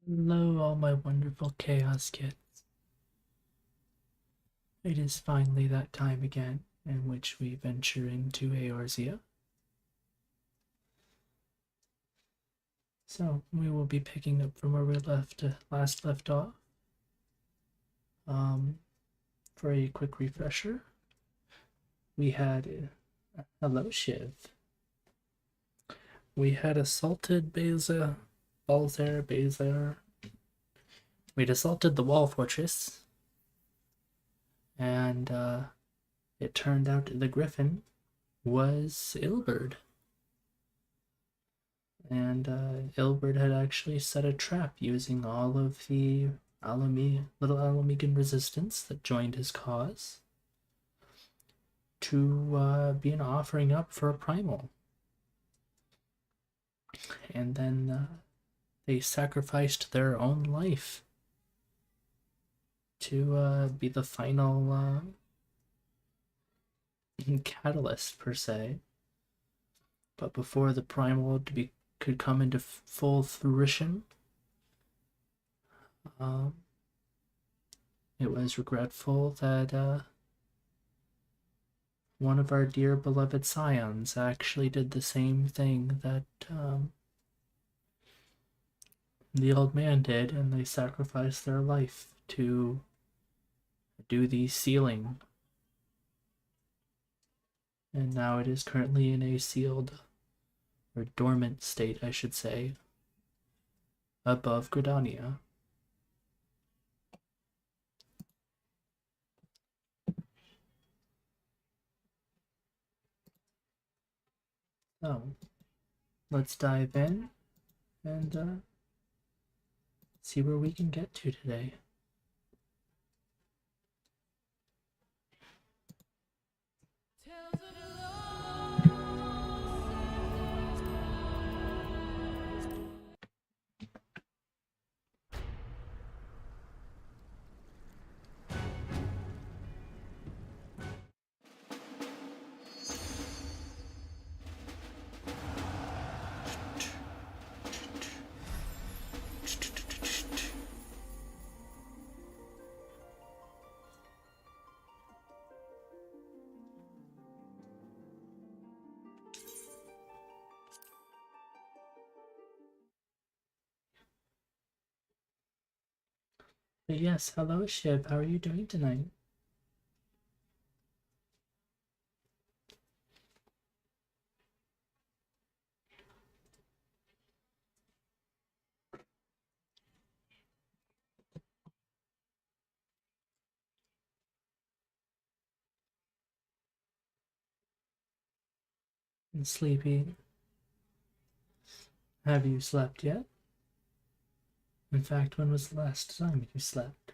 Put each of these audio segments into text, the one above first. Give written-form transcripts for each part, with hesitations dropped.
Hello, all my wonderful chaos kids. It is finally that time again in which we venture into Eorzea. So, we will be picking up from where we last left off. For a quick refresher, we had hello, Shiv. We had assaulted Balzer. We'd assaulted the wall fortress, and it turned out the griffin was Ilberd. And Ilberd had actually set a trap using all of the little Ala Migan resistance that joined his cause to be an offering up for a primal. And then they sacrificed their own life to be the final catalyst, per se. But before the primal could come into full fruition, it was regretful that one of our dear beloved scions actually did the same thing that the old man did, and they sacrificed their life to do the sealing. And now it is currently in a sealed, or dormant state, I should say, above Gridania. So, let's dive in and see where we can get to today. But yes, hello Shib, how are you doing tonight? And sleepy? Have you slept yet? In fact, when was the last time you slept?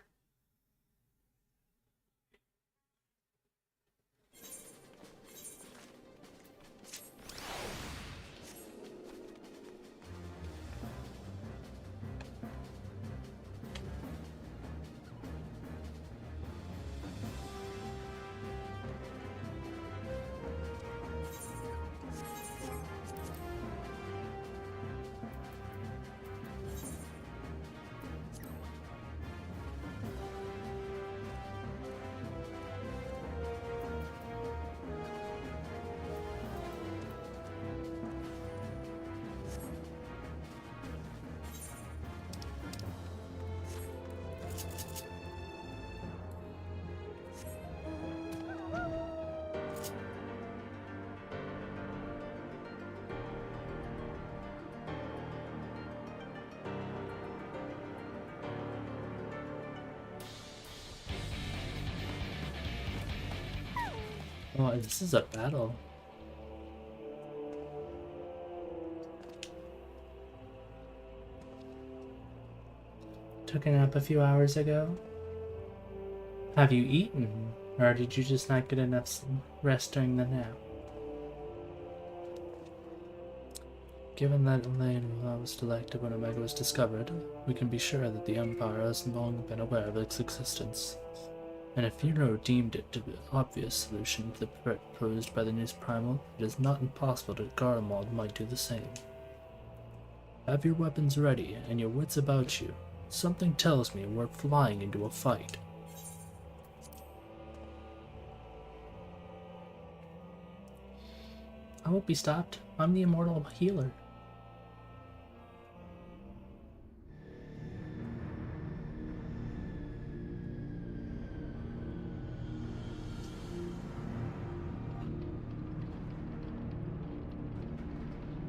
Oh, this is a battle. Took a nap a few hours ago. Have you eaten? Or did you just not get enough rest during the nap? Given that Elena was selected when Omega was discovered, we can be sure that the Empire has long been aware of its existence. And if Furo deemed it to be an obvious solution to the threat posed by the news primal, it is not impossible that Garlemald might do the same. Have your weapons ready and your wits about you. Something tells me we're flying into a fight. I won't be stopped. I'm the immortal healer.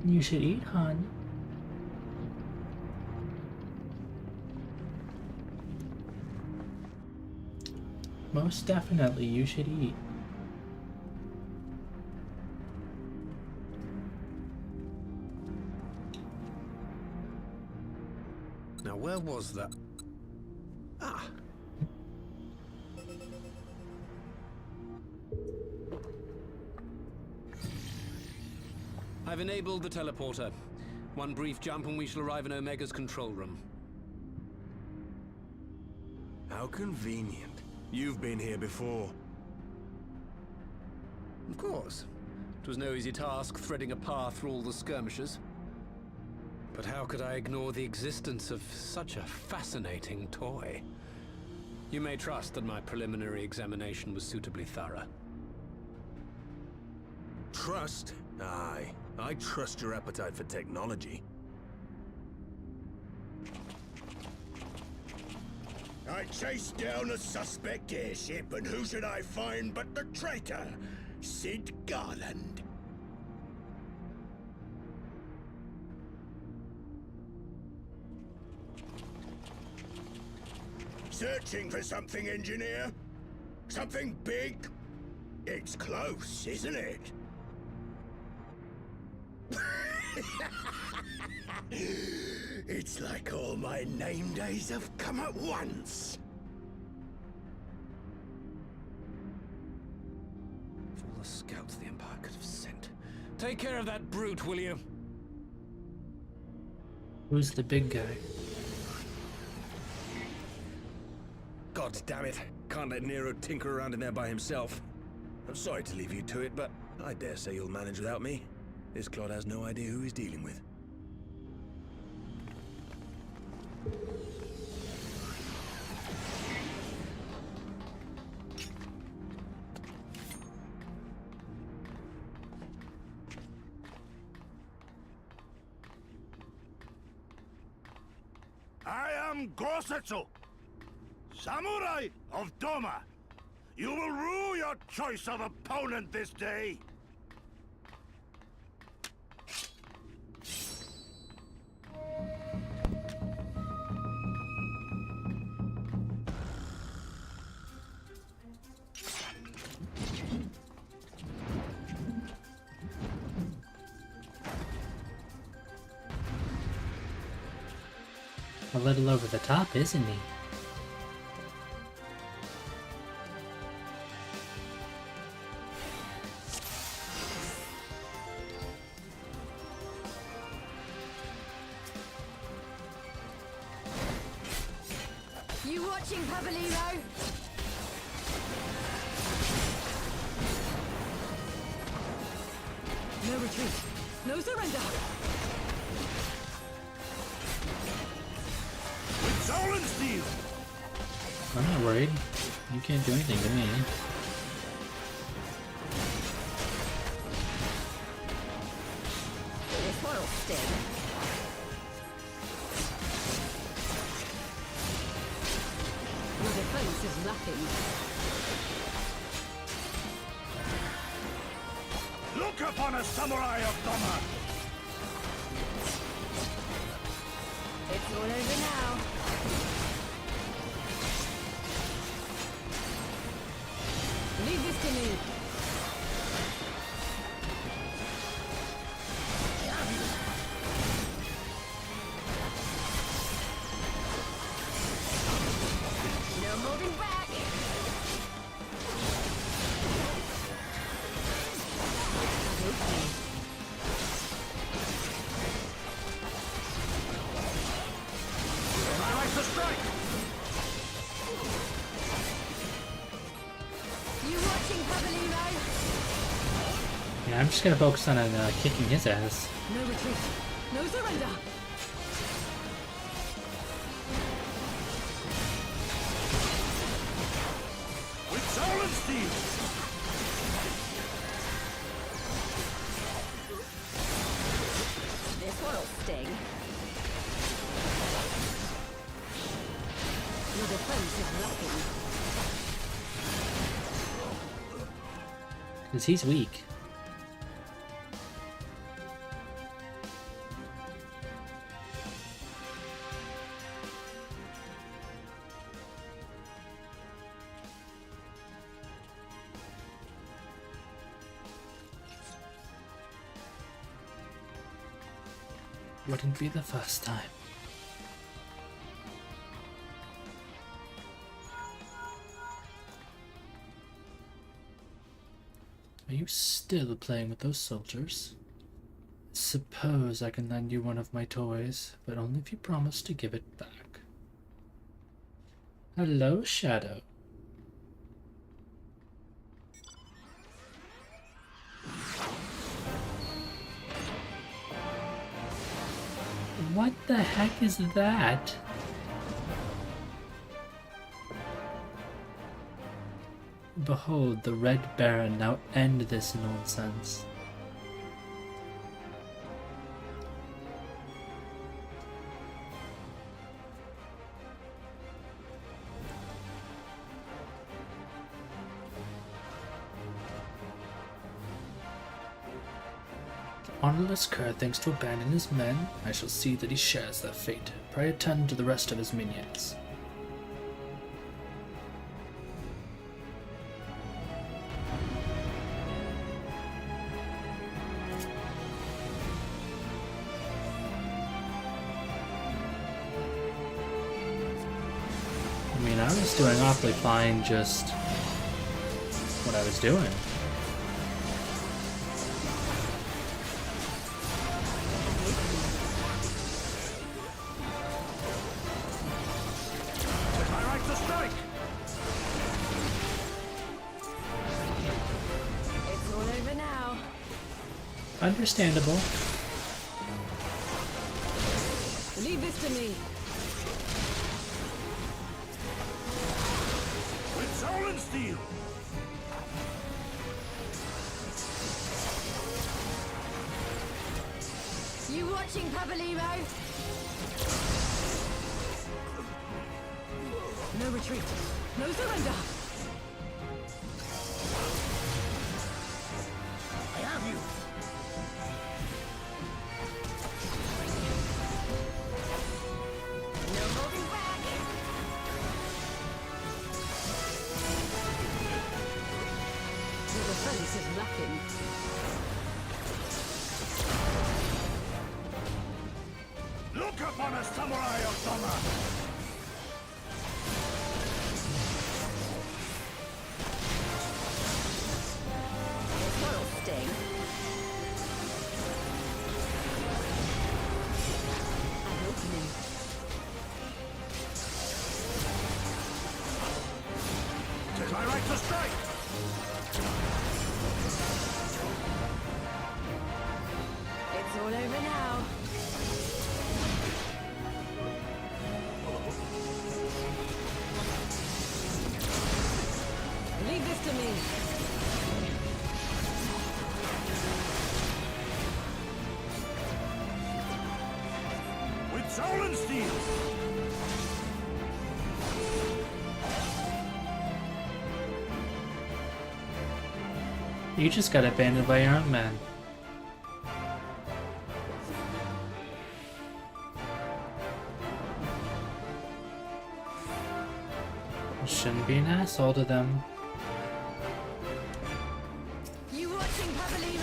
You should eat, hon. Most definitely, you should eat. Now, where was that? Ah. I've enabled the teleporter. One brief jump and we shall arrive in Omega's control room. How convenient. You've been here before. Of course. It was no easy task threading a path through all the skirmishes. But how could I ignore the existence of such a fascinating toy? You may trust that my preliminary examination was suitably thorough. Trust? Aye. I trust your appetite for technology. I chased down a suspect airship, and who should I find but the traitor, Sid Garland. Searching for something, engineer? Something big? It's close, isn't it? It's like all my name days have come at once. For all the scouts the Empire could have sent. Take care of that brute, will you? Who's the big guy? God damn it. Can't let Nero tinker around in there by himself. I'm sorry to leave you to it, but I dare say you'll manage without me. This clod has no idea who he's dealing with. I am Gosetsu, Samurai of Doma. You will rue your choice of opponent this day. A little over the top, isn't he? You watching, Pabalino? No retreat. No surrender. Solensteel! I'm not worried. You can't do anything to me. This one'll sting. Your defense is lacking. Look upon a samurai of Doma! It's all over now. Leave this to me. No moving back. I like to strike! You watching, Pabalino? Yeah, I'm just gonna focus on kicking his ass. No retreat. No surrender. steel! This one'll sting. Your defense is lacking. Because he's weak. Wouldn't be the first time. Are you still playing with those soldiers? Suppose I can lend you one of my toys, but only if you promise to give it back. Hello, Shadow. What the heck is that? Behold, the Red Baron, now end this nonsense. Honorless Cur thinks to abandon his men. I shall see that he shares their fate. Pray attend to the rest of his minions. I mean, I was doing awfully fine just what I was doing. Understandable. Leave this to me. With soul and steel! You watching, Pandamonium? No retreat. No surrender. I have you! No holding back. Your defense is lacking. Look upon a samurai of Doma! This one'll sting. An opening. Tis my right to strike! It's all over now. Leave this to me. With soul and steel! You just got abandoned by your own men. You shouldn't be an asshole to them. You watching, Pandamonium?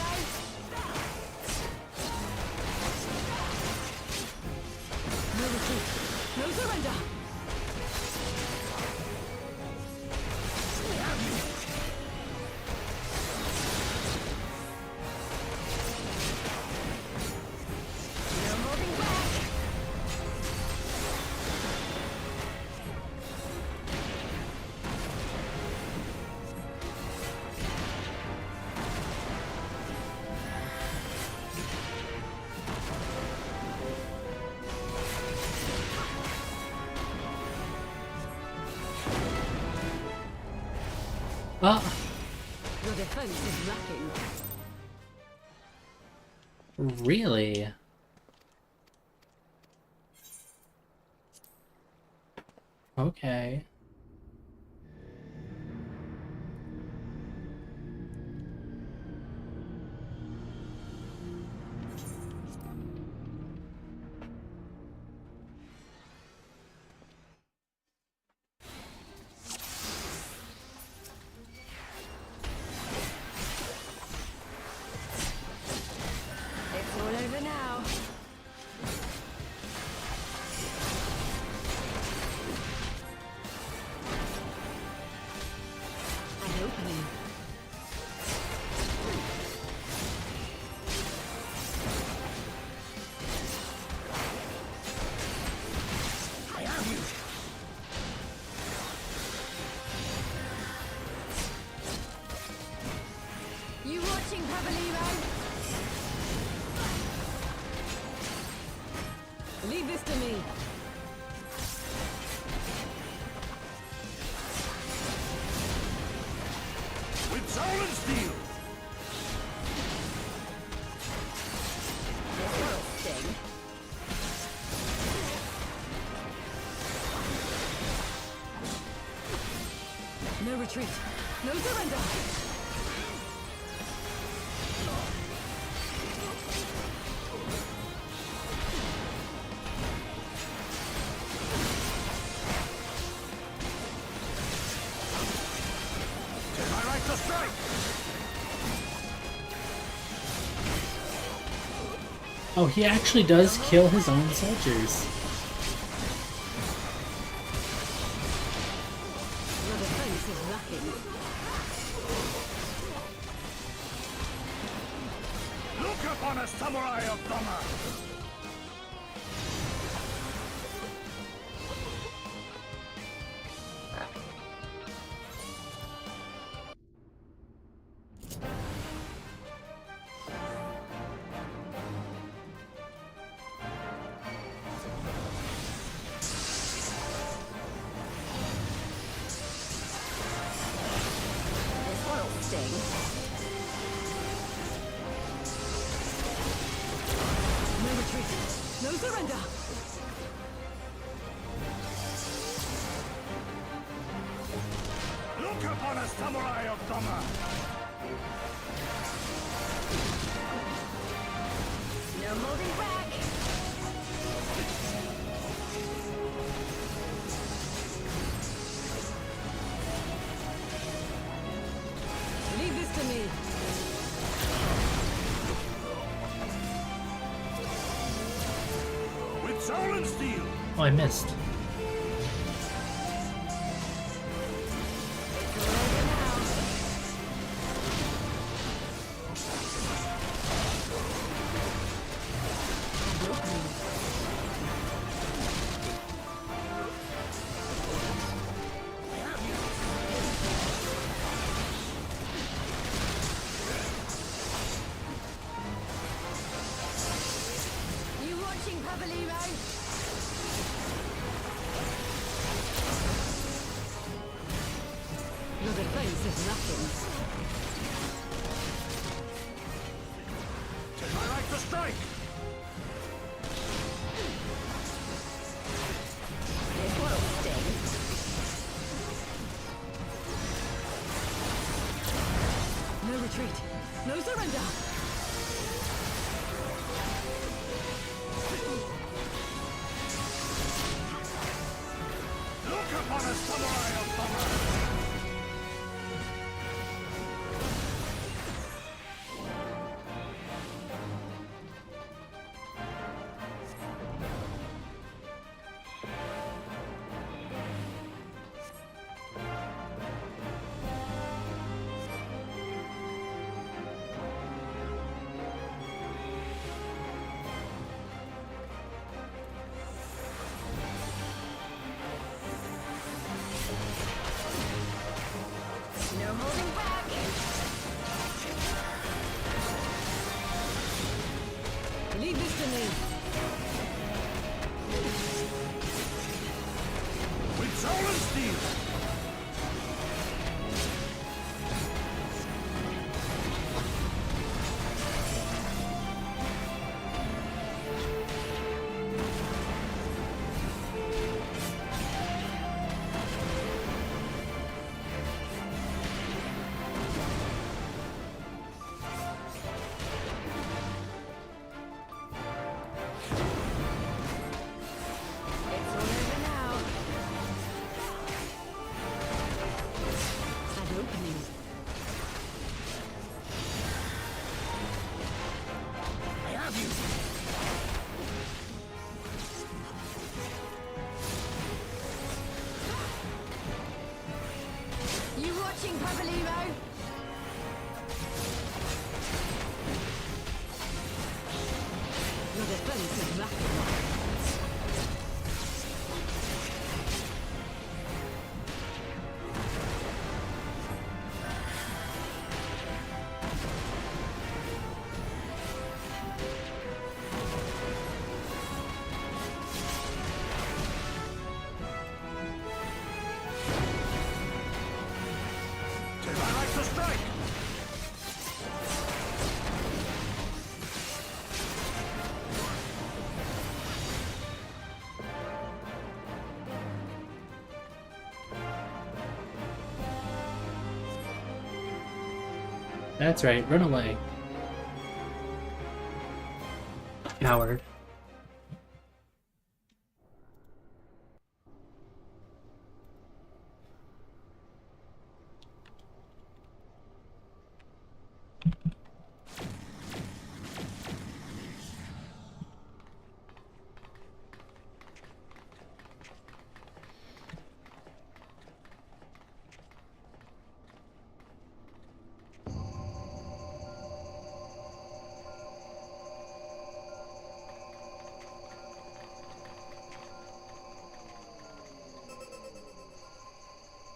No retreat. No surrender. No holding back. Well, defense is lacking. Really? Okay. It's all over now. An opening. I have you! You watching, Pavaliro? Leave this to me. With soul and steel! This will sting. No retreat. No surrender. Am I right to strike? Oh, he actually does kill his own soldiers. Your defense is lacking. Look upon a samurai of Doma! This will sting. No retreat. No surrender. Look upon a samurai of Doma! No holding back. Leave this to me. With soul and steel! Oh, I missed. It's all over now. An opening. You watching, Pavaliro? Your defense is lacking. Am I right to strike? This will sting. No retreat. No surrender. Look upon a samurai of Doma! No holding back. Leave this to me. With soul and steel! defense is lacking. I like to strike! That's right, run away. Coward.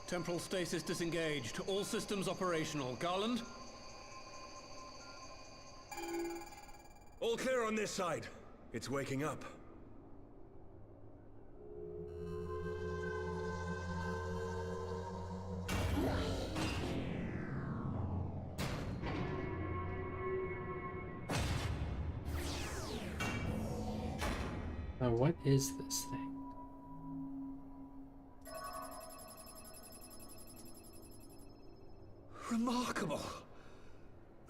Temporal stasis disengaged. All systems operational. Garland? All clear on this side. It's waking up. What is this thing? Remarkable.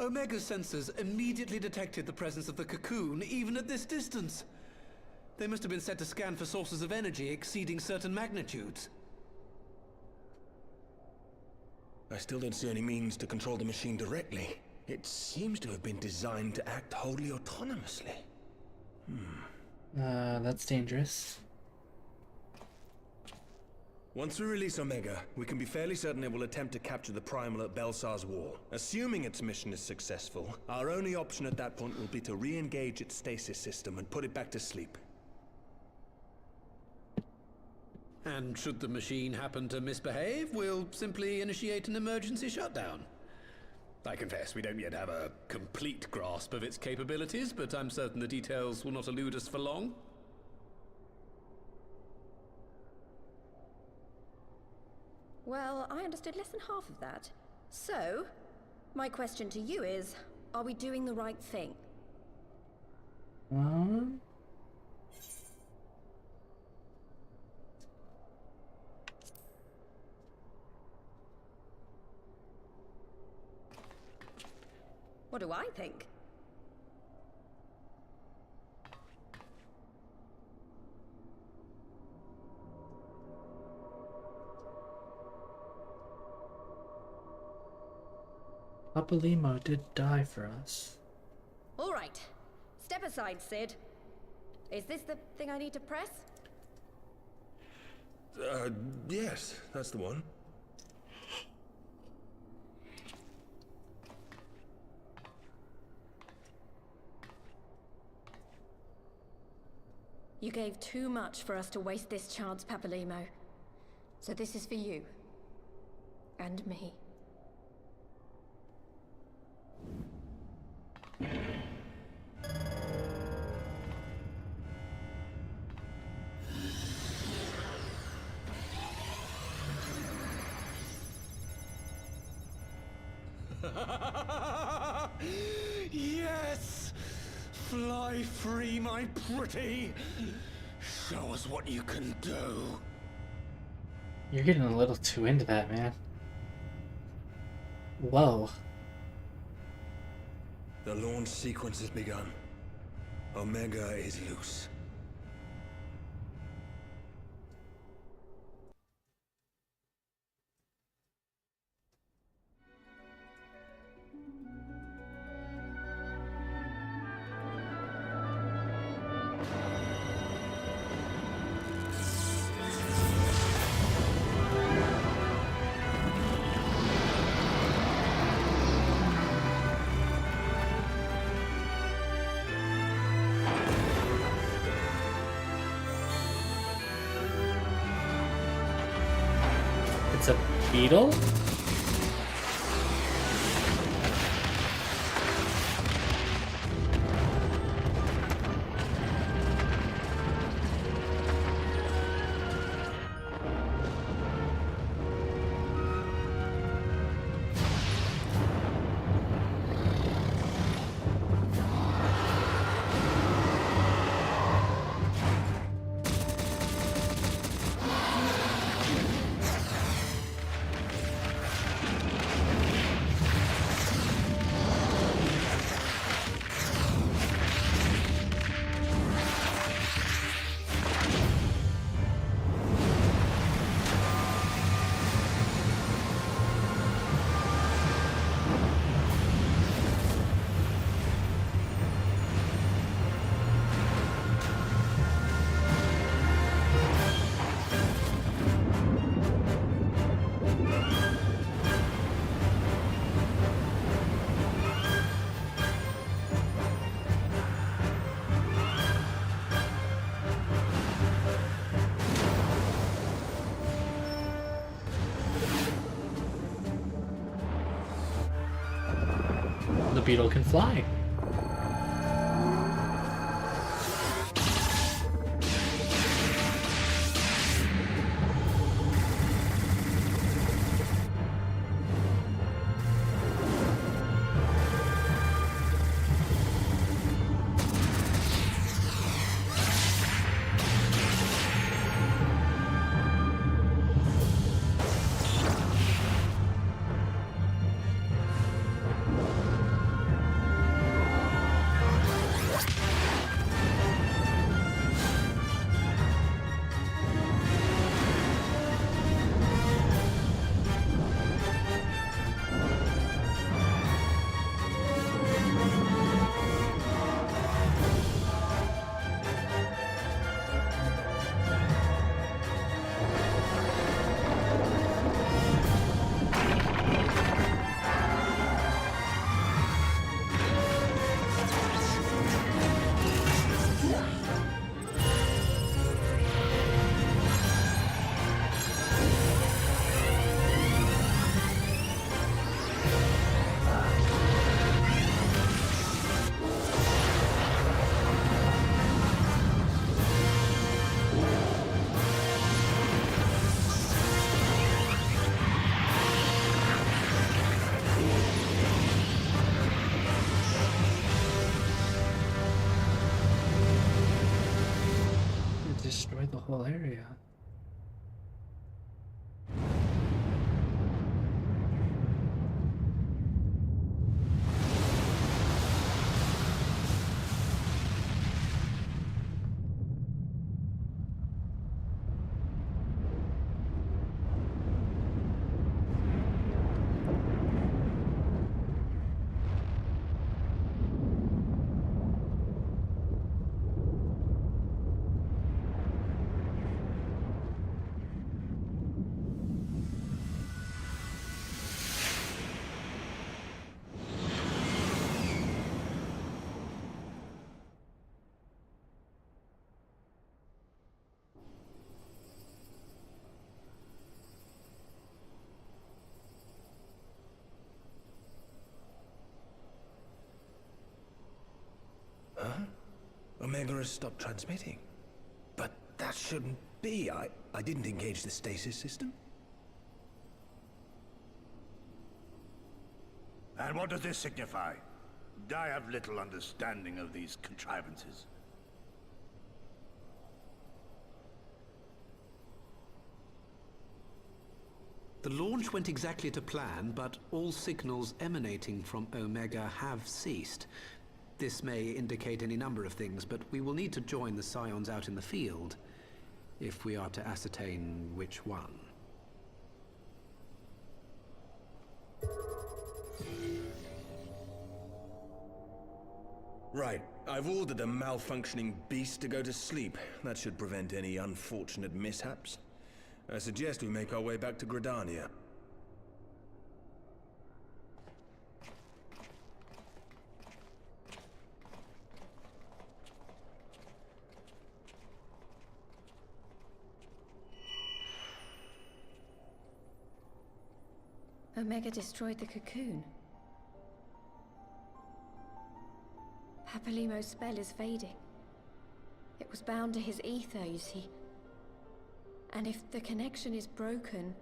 Omega sensors immediately detected the presence of the cocoon, even at this distance. They must have been set to scan for sources of energy exceeding certain magnitudes. I still don't see any means to control the machine directly. It seems to have been designed to act wholly autonomously. That's dangerous. Once we release Omega, we can be fairly certain it will attempt to capture the Primal at Belsar's Wall. Assuming its mission is successful, our only option at that point will be to re-engage its stasis system and put it back to sleep. And should the machine happen to misbehave, we'll simply initiate an emergency shutdown. I confess, we don't yet have a complete grasp of its capabilities, but I'm certain the details will not elude us for long. Well, I understood less than half of that. So, my question to you is, are we doing the right thing? What do I think? Papalimo did die for us. All right. Step aside, Sid. Is this the thing I need to press? Yes, that's the one. You gave too much for us to waste this chance, Papalimo. So this is for you. And me. Yes! Fly free, my pretty! Show us what you can do. You're getting a little too into that, man. Whoa. The launch sequence has begun. Omega is loose. It's a beetle? The beetle can fly. Destroy the whole area. Omega has stopped transmitting. But that shouldn't be. I didn't engage the stasis system. And what does this signify? I have little understanding of these contrivances. The launch went exactly to plan, but all signals emanating from Omega have ceased. This may indicate any number of things, but we will need to join the Scions out in the field if we are to ascertain which one. Right. I've ordered a malfunctioning beast to go to sleep. That should prevent any unfortunate mishaps. I suggest we make our way back to Gridania. Omega destroyed the cocoon. Papalimo's spell is fading. It was bound to his ether, you see. And if the connection is broken...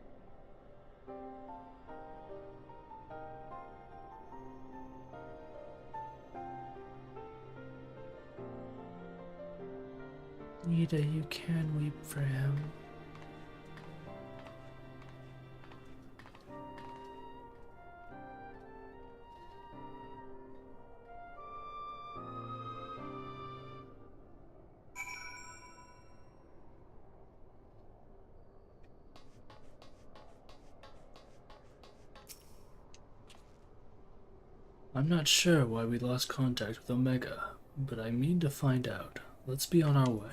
Nita, you can weep for him. I'm not sure why we lost contact with Omega, but I mean to find out. Let's be on our way.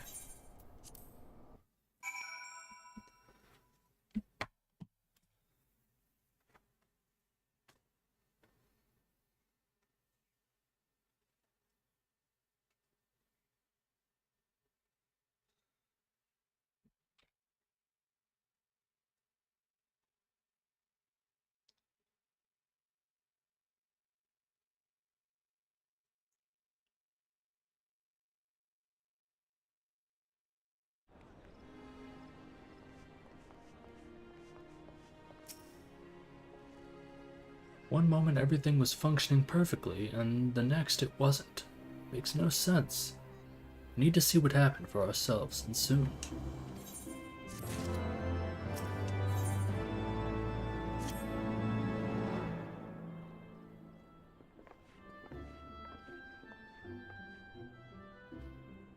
One moment everything was functioning perfectly, and the next it wasn't. Makes no sense. We need to see what happened for ourselves, and soon.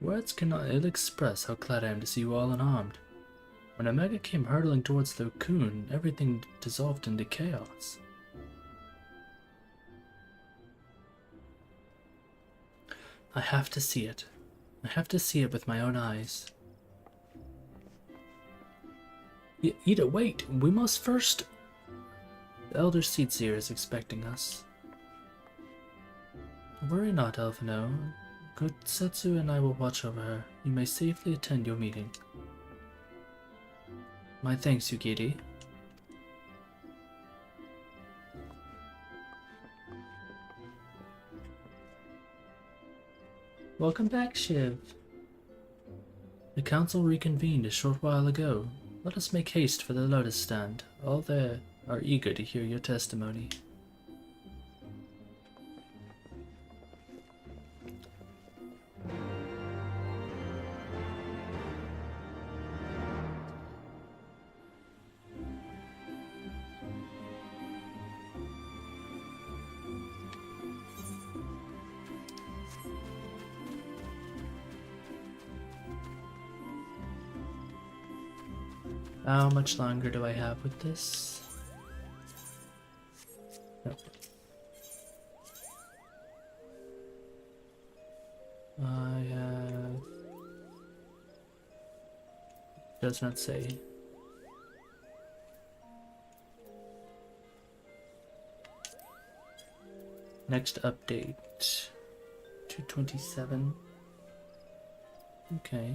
Words cannot ill express how glad I am to see you all unharmed. When Omega came hurtling towards the cocoon, everything dissolved into chaos. I have to see it. I have to see it with my own eyes. Ida, wait! We must first... The Elder Seedseer is expecting us. Worry not, Elfino. Good Setsu and I will watch over her. You may safely attend your meeting. My thanks, Yukiri. Welcome back, Shiv. The council reconvened a short while ago. Let us make haste for the lotus stand. All there are eager to hear your testimony. How much longer do I have with this? Nope. I have... Does not say. Next update. 227. Okay.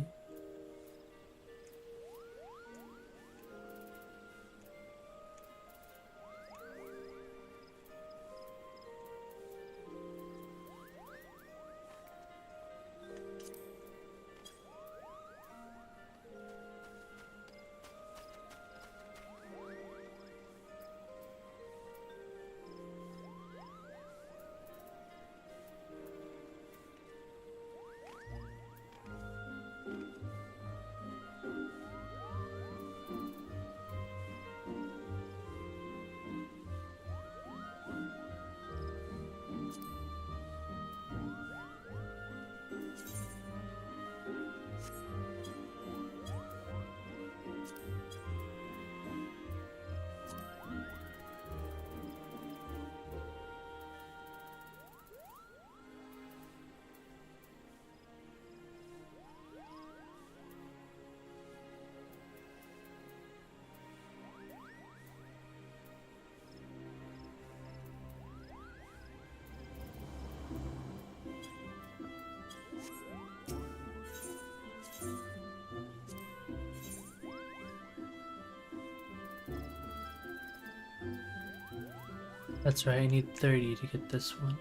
That's right, I need 30 to get this one.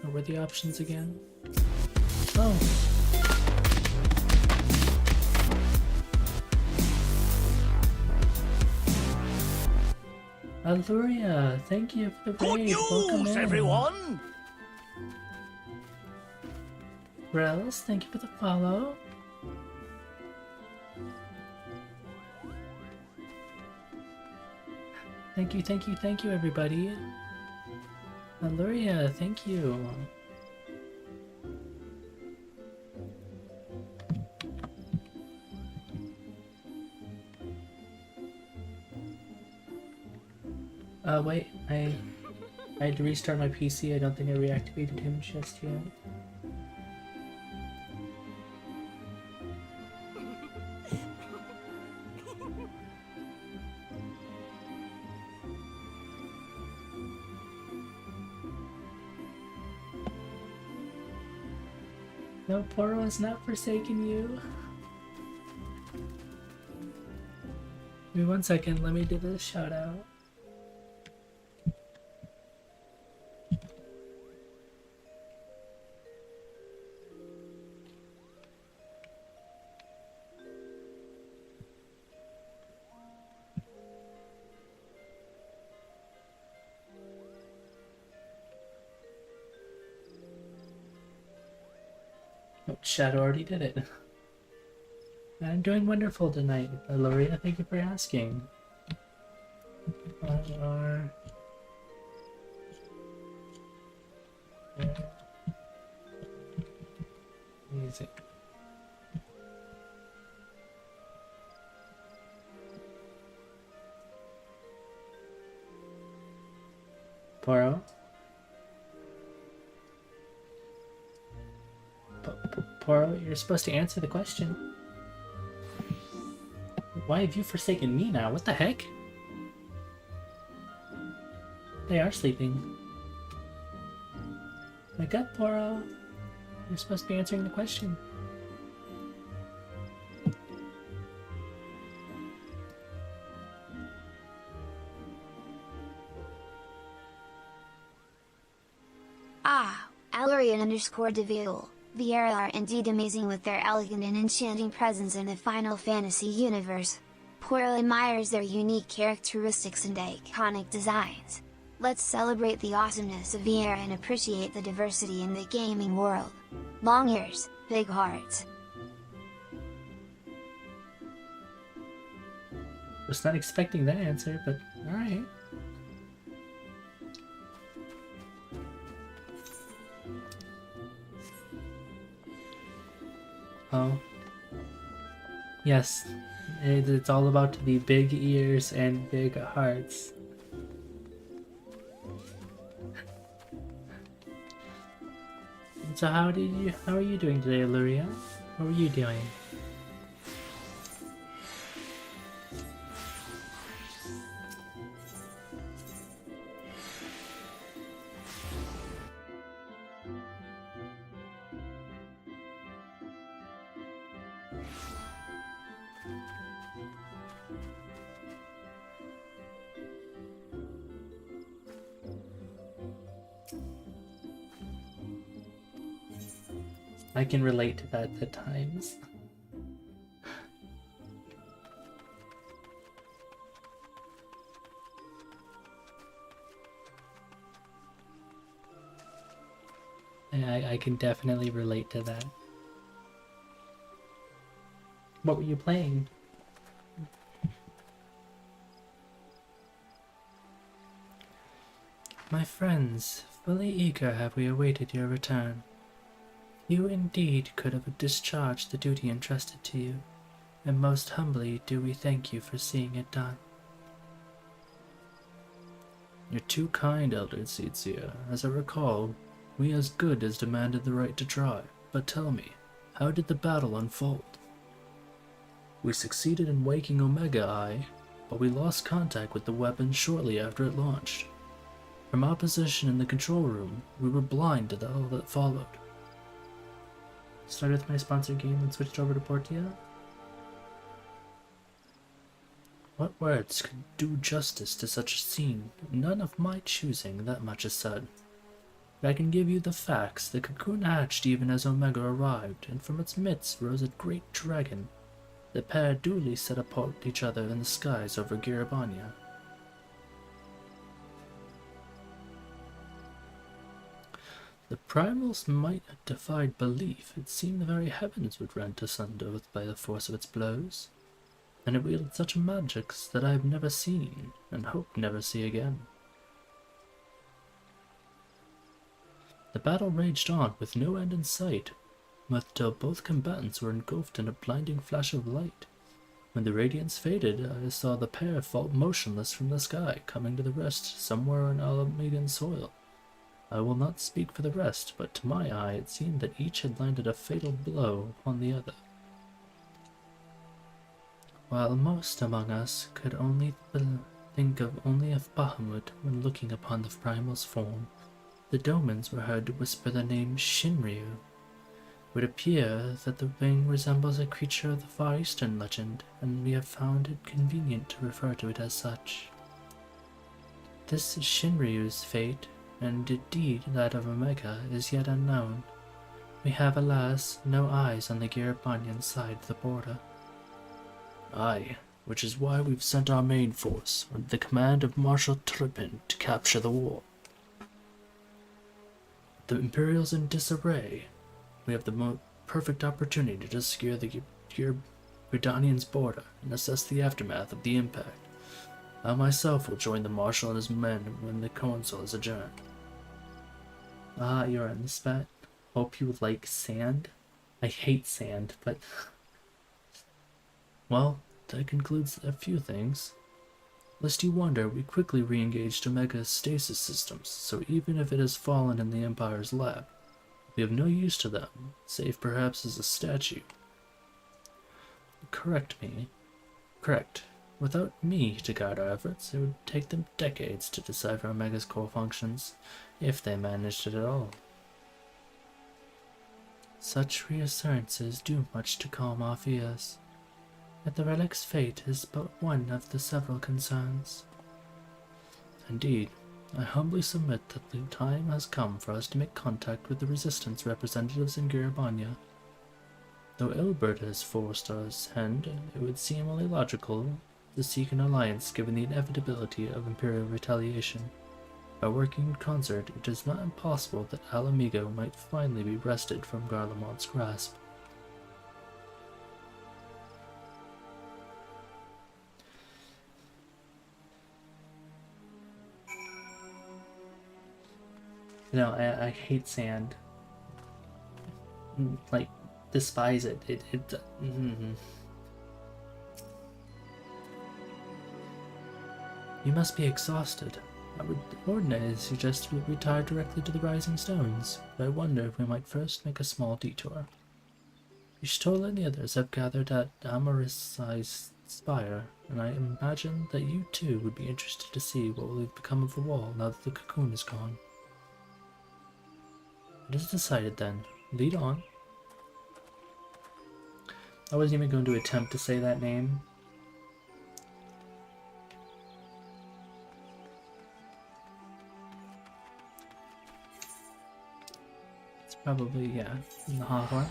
What were the options again? Oh! Eorzea, thank you for the Good raid. Welcome news, in. everyone! Rels, thank you for the follow. Thank you, everybody. Eorzea, thank you. Wait, I had to restart my PC. I don't think I reactivated him just yet. No, Poro has not forsaken you. Give me 1 second, let me do this shout out. Oh, Shadow already did it. I'm doing wonderful tonight, Eorzea. Thank you for asking. Easy. Poro? Poro, you're supposed to answer the question. Why have you forsaken me now? What the heck? They are sleeping. Wake up, Poro. You're supposed to be answering the question. Ah, Alarian_Deville. Vieira are indeed amazing with their elegant and enchanting presence in the Final Fantasy universe. Poro admires their unique characteristics and iconic designs. Let's celebrate the awesomeness of Vieira and appreciate the diversity in the gaming world. Long ears, big hearts. Was not expecting that answer, but alright. Oh. Yes, it's all about the big ears and big hearts. So how are you doing today, Eorzea? How are you doing? I can relate to that at times. I can definitely relate to that. What were you playing? My friends, fully eager have we awaited your return. You indeed could have discharged the duty entrusted to you, and most humbly do we thank you for seeing it done. You're too kind, Elder Eorzea. As I recall, we as good as demanded the right to try, but tell me, how did the battle unfold? We succeeded in waking Omega Eye, but we lost contact with the weapon shortly after it launched. From our position in the control room, we were blind to all that followed. started with my sponsor game and switched over to Portia? What words could do justice to such a scene? None of my choosing, that much is said. But I can give you the facts. The cocoon hatched even as Omega arrived, and from its midst rose a great dragon. The pair duly set apart each other in the skies over Giribania. The primal's might defied belief. It seemed the very heavens would rent asunder by the force of its blows. And it wielded such magics that I have never seen, and hope never see again. The battle raged on, with no end in sight, till both combatants were engulfed in a blinding flash of light. When the radiance faded, I saw the pair fall motionless from the sky, coming to the rest somewhere on Ala Migo soil. I will not speak for the rest, but to my eye it seemed that each had landed a fatal blow upon the other. While most among us could only think of Bahamut when looking upon the primal's form, the Domans were heard to whisper the name Shinryu. It would appear that the being resembles a creature of the Far Eastern legend, and we have found it convenient to refer to it as such. This Shinryu's fate, and indeed that of Omega, is yet unknown. We have, alas, no eyes on the Giribanian side of the border. Aye, which is why we've sent our main force, under the command of Marshal Turpin, to capture the war. The Imperial's in disarray. We have the perfect opportunity to secure the Giribanian's border and assess the aftermath of the impact. I myself will join the Marshal and his men when the council is adjourned. Ah, you're in the spot. Hope you like sand. I hate sand, but... Well, that concludes a few things. Lest you wonder, we quickly re-engaged Omega's stasis systems, so even if it has fallen in the Empire's lap, we have no use to them, save perhaps as a statue. Correct me. Correct. Without me to guide our efforts, it would take them decades to decipher Omega's core functions, if they managed it at all. Such reassurances do much to calm our fears. Yet the relic's fate is but one of the several concerns. Indeed, I humbly submit that the time has come for us to make contact with the Resistance representatives in Giribania. Though Ilbert has forced us hand, it would seem only logical to seek an alliance given the inevitability of Imperial retaliation. By working in concert, it is not impossible that Ala Migo might finally be wrested from Garlemald's grasp. No, I hate sand. Like, despise it. You must be exhausted. I would ordinarily suggest we retire directly to the Rising Stones, but I wonder if we might first make a small detour. Y'shtola and the others have gathered at Amorisai's spire, and I imagine that you too would be interested to see what will have become of the wall now that the cocoon is gone. It is decided then. Lead on. I wasn't even going to attempt to say that name. It's probably, yeah, in the Hawthorne.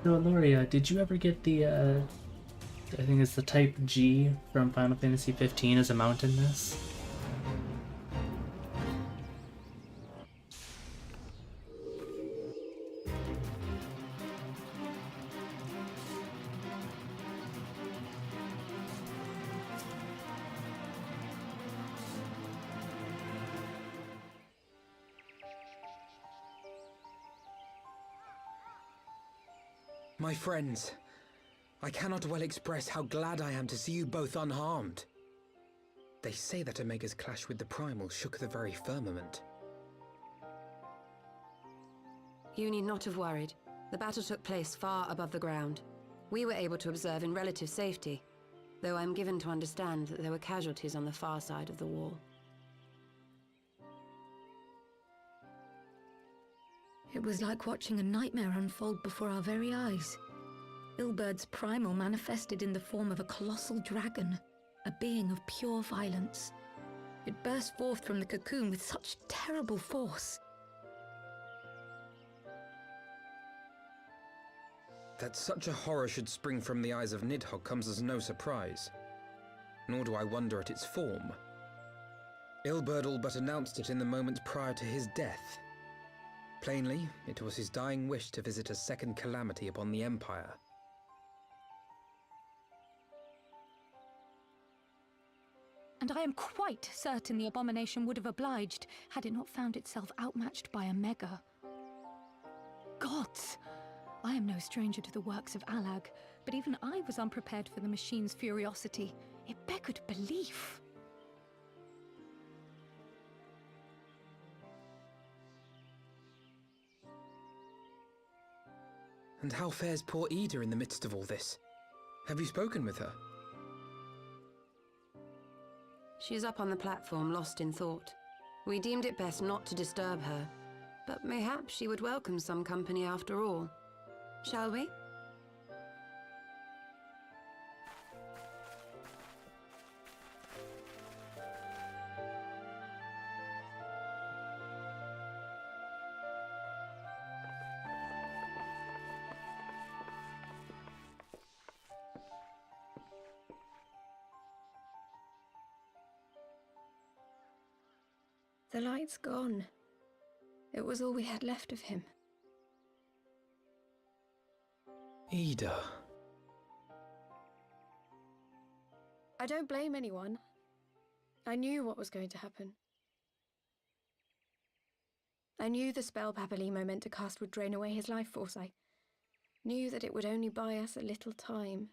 So, Loria, did you ever get the, I think it's the Type G from Final Fantasy 15 as a mount in this? My friends, I cannot well express how glad I am to see you both unharmed. They say that Omega's clash with the Primal shook the very firmament. You need not have worried. The battle took place far above the ground. We were able to observe in relative safety, though I'm given to understand that there were casualties on the far side of the wall. It was like watching a nightmare unfold before our very eyes. Ilburd's primal manifested in the form of a colossal dragon, a being of pure violence. It burst forth from the cocoon with such terrible force. That such a horror should spring from the eyes of Nidhogg comes as no surprise. Nor do I wonder at its form. Ilberd all but announced it in the moments prior to his death. Plainly, it was his dying wish to visit a second calamity upon the Empire. And I am quite certain the abomination would have obliged had it not found itself outmatched by Omega. Gods! I am no stranger to the works of Alag, but even I was unprepared for the machine's furiosity. It beggared belief. And how fares poor Ida in the midst of all this? Have you spoken with her? She is up on the platform, lost in thought. We deemed it best not to disturb her, but mayhap she would welcome some company after all. Shall we? The light's gone. It was all we had left of him. Ida. I don't blame anyone. I knew what was going to happen. I knew the spell Papalimo meant to cast would drain away his life force. I knew that it would only buy us a little time.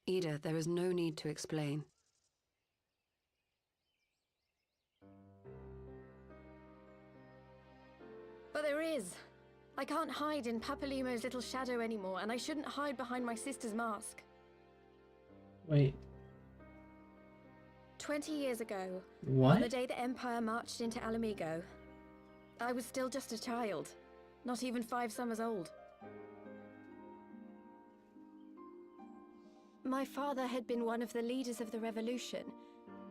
Ida, there is no need to explain. But there is. I can't hide in Papalimo's little shadow anymore, and I shouldn't hide behind my sister's mask. Wait, 20 years ago, what? on the day the Empire marched into Ala Migo, I was still just a child, not even 5 summers old. My father had been one of the leaders of the revolution.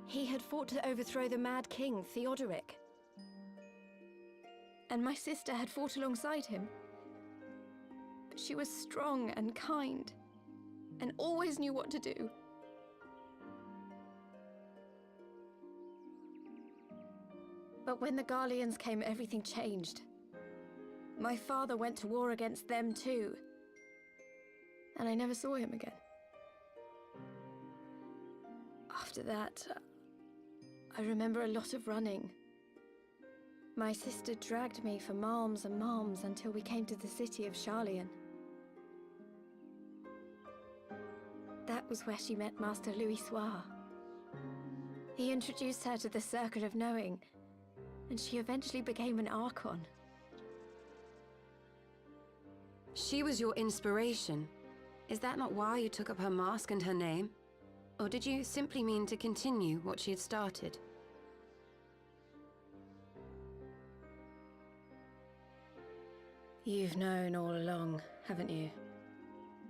He had fought to overthrow the Mad King, Theodoric. And my sister had fought alongside him. But she was strong and kind, and always knew what to do. But when the Garleans came, everything changed. My father went to war against them too, and I never saw him again. After that, I remember a lot of running. My sister dragged me for malms and malms until we came to the city of Sharlayan. That was where she met Master Louis Soir. He introduced her to the Circle of Knowing, and she eventually became an Archon. She was your inspiration. Is that not why you took up her mask and her name? Or did you simply mean to continue what she had started? You've known all along, haven't you?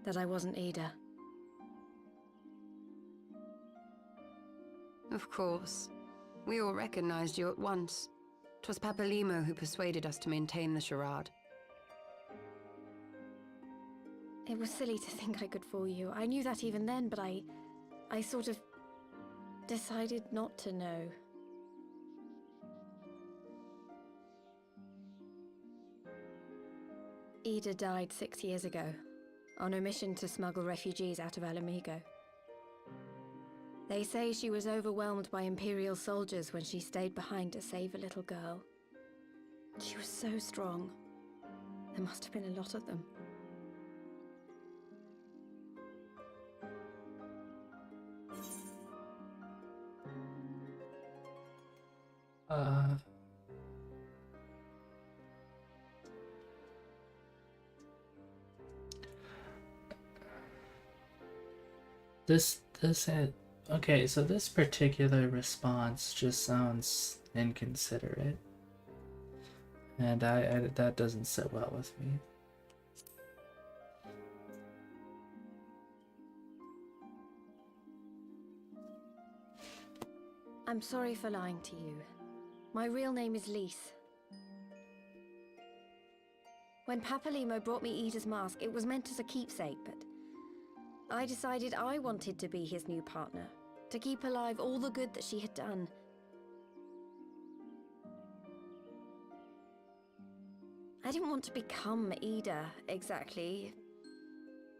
That I wasn't Ida. Of course. We all recognized you at once. 'Twas Papalimo who persuaded us to maintain the charade. It was silly to think I could fool you. I knew that even then, but I sort of decided not to know. Ida died 6 years ago, on a mission to smuggle refugees out of Ala Migo. They say she was overwhelmed by Imperial soldiers when she stayed behind to save a little girl. She was so strong. There must have been a lot of them. Okay, so this particular response just sounds inconsiderate. And that doesn't sit well with me. I'm sorry for lying to you. My real name is Lise. When Papalimo brought me Ida's mask, it was meant as a keepsake, but I decided I wanted to be his new partner, to keep alive all the good that she had done. I didn't want to become Ida, exactly.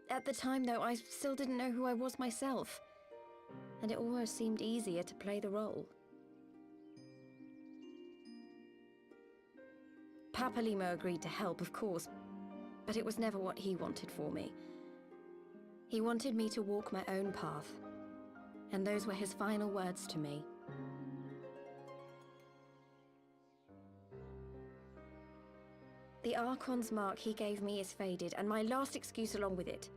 At the time, though, I still didn't know who I was myself, and it almost seemed easier to play the role. Papalimo agreed to help, of course, but it was never what he wanted for me. He wanted me to walk my own path, and those were his final words to me. The Archon's mark he gave me is faded, and my last excuse along with it.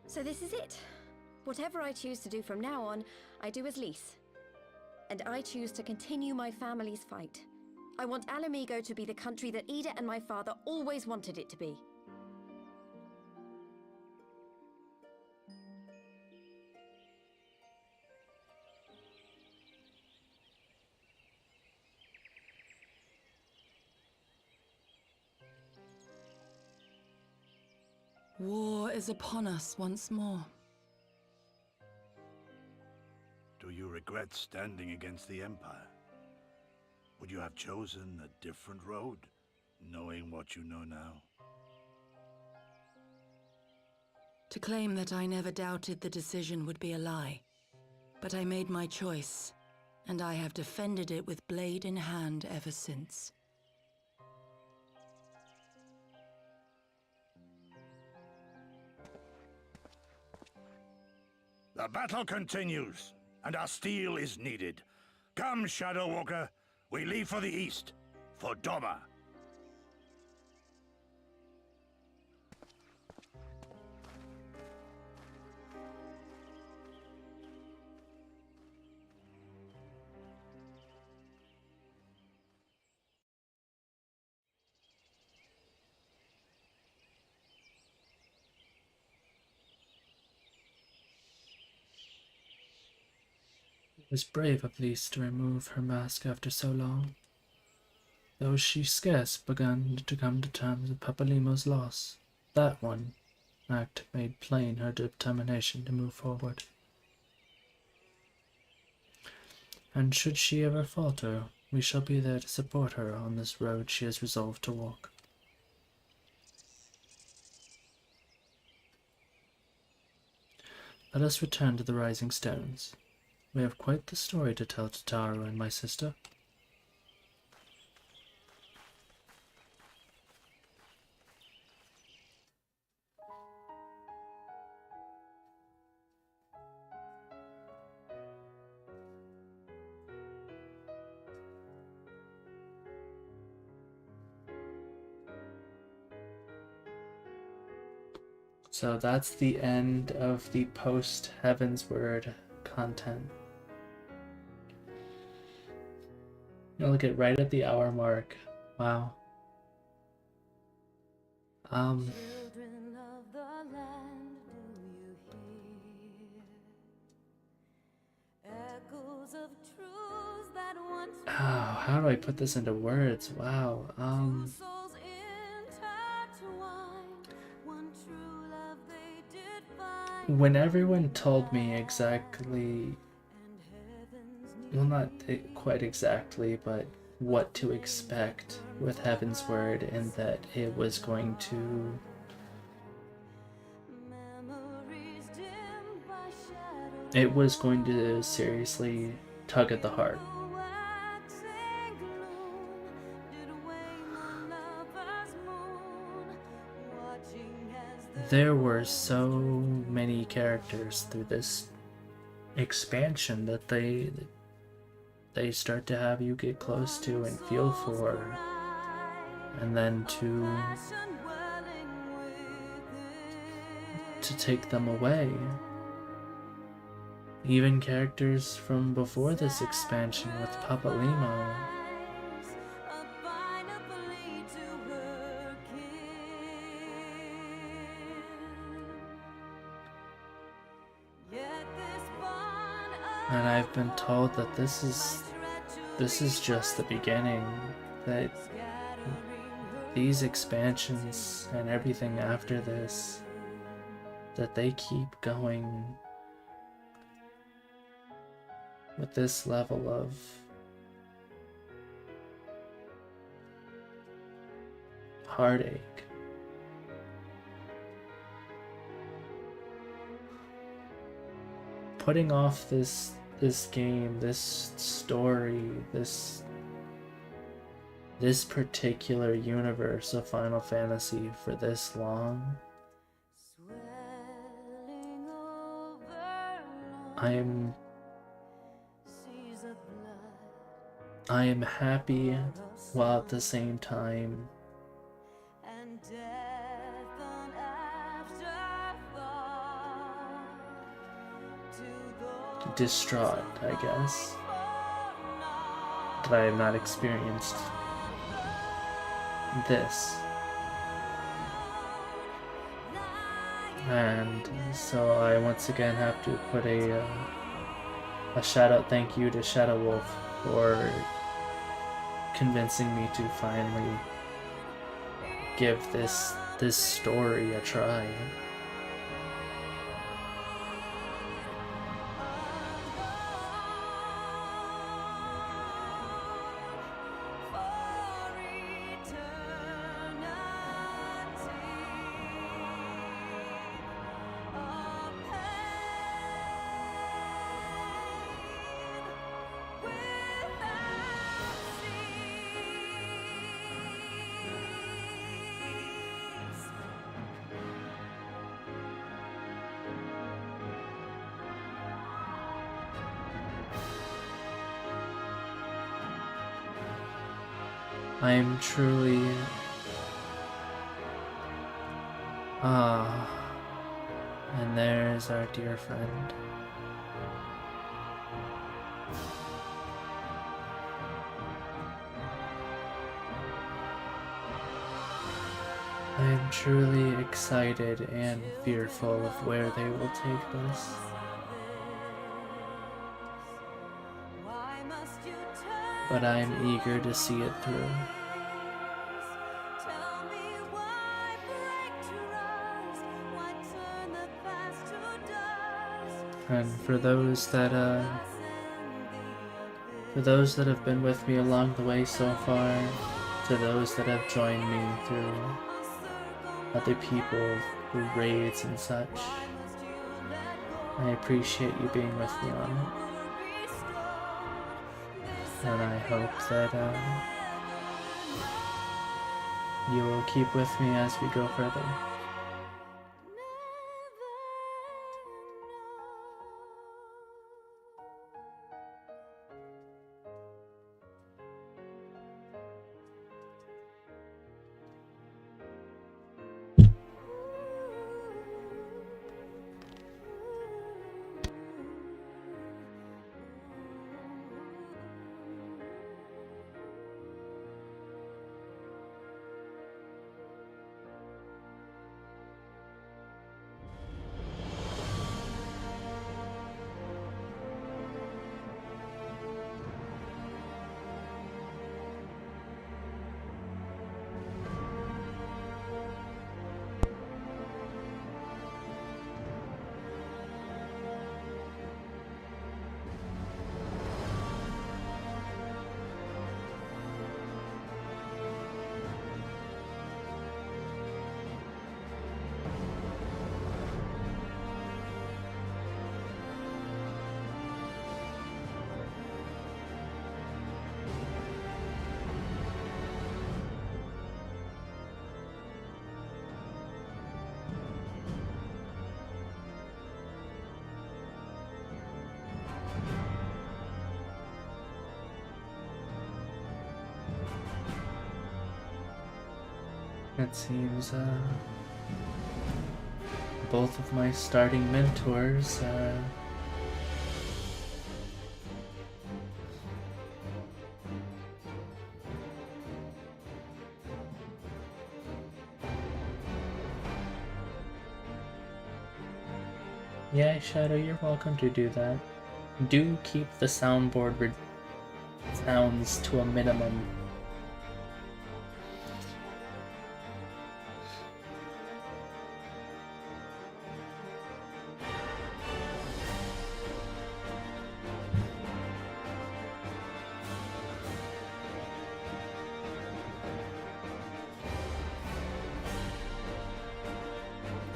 So this is it. Whatever I choose to do from now on, I do as Lise. And I choose to continue my family's fight. I want Ala Migo to be the country that Ida and my father always wanted it to be. War is upon us once more. Do you regret standing against the Empire? Would you have chosen a different road, knowing what you know now? To claim that I never doubted the decision would be a lie. But I made my choice, and I have defended it with blade in hand ever since. The battle continues, and our steel is needed. Come, Shadow Walker, we leave for the east, for Doma. It was brave of Lise to remove her mask after so long, though she scarce begun to come to terms with Papalimo's loss. That one act made plain her determination to move forward. And should she ever falter, we shall be there to support her on this road she has resolved to walk. Let us return to the Rising Stones. We have quite the story to tell to Taro and my sister. So that's the end of the post-Heavensward content. You look at right at the hour mark. Wow. Children of the land, do you hear? Echoes of truths that once Oh, how do I put this into words? Wow. two souls intertwined, one true love they did find. When everyone told me exactly well, not quite exactly, but what to expect with Heaven's Word, and that it was going to seriously tug at the heart. There were so many characters through this expansion that they start to have you get close to and feel for, and then to take them away. Even characters from before this expansion with Papa Limo. And I've been told that this is just the beginning, that these expansions and everything after this, that they keep going with this level of heartache. Putting off this game, this story, this particular universe of Final Fantasy for this long, I am happy, while at the same time distraught, I guess, that I have not experienced this. And so I once again have to put a shout out thank you to Shadow Wolf for convincing me to finally give this story a try. I am truly... and there's our dear friend. I am truly excited and fearful of where they will take this. But I am eager to see it through. And for those that have been with me along the way so far, to those that have joined me through other people through raids and such, I appreciate you being with me on it. And I hope that you will keep with me as we go further. It seems, both of my starting mentors, yeah, Shadow, you're welcome to do that. Do keep the soundboard sounds to a minimum.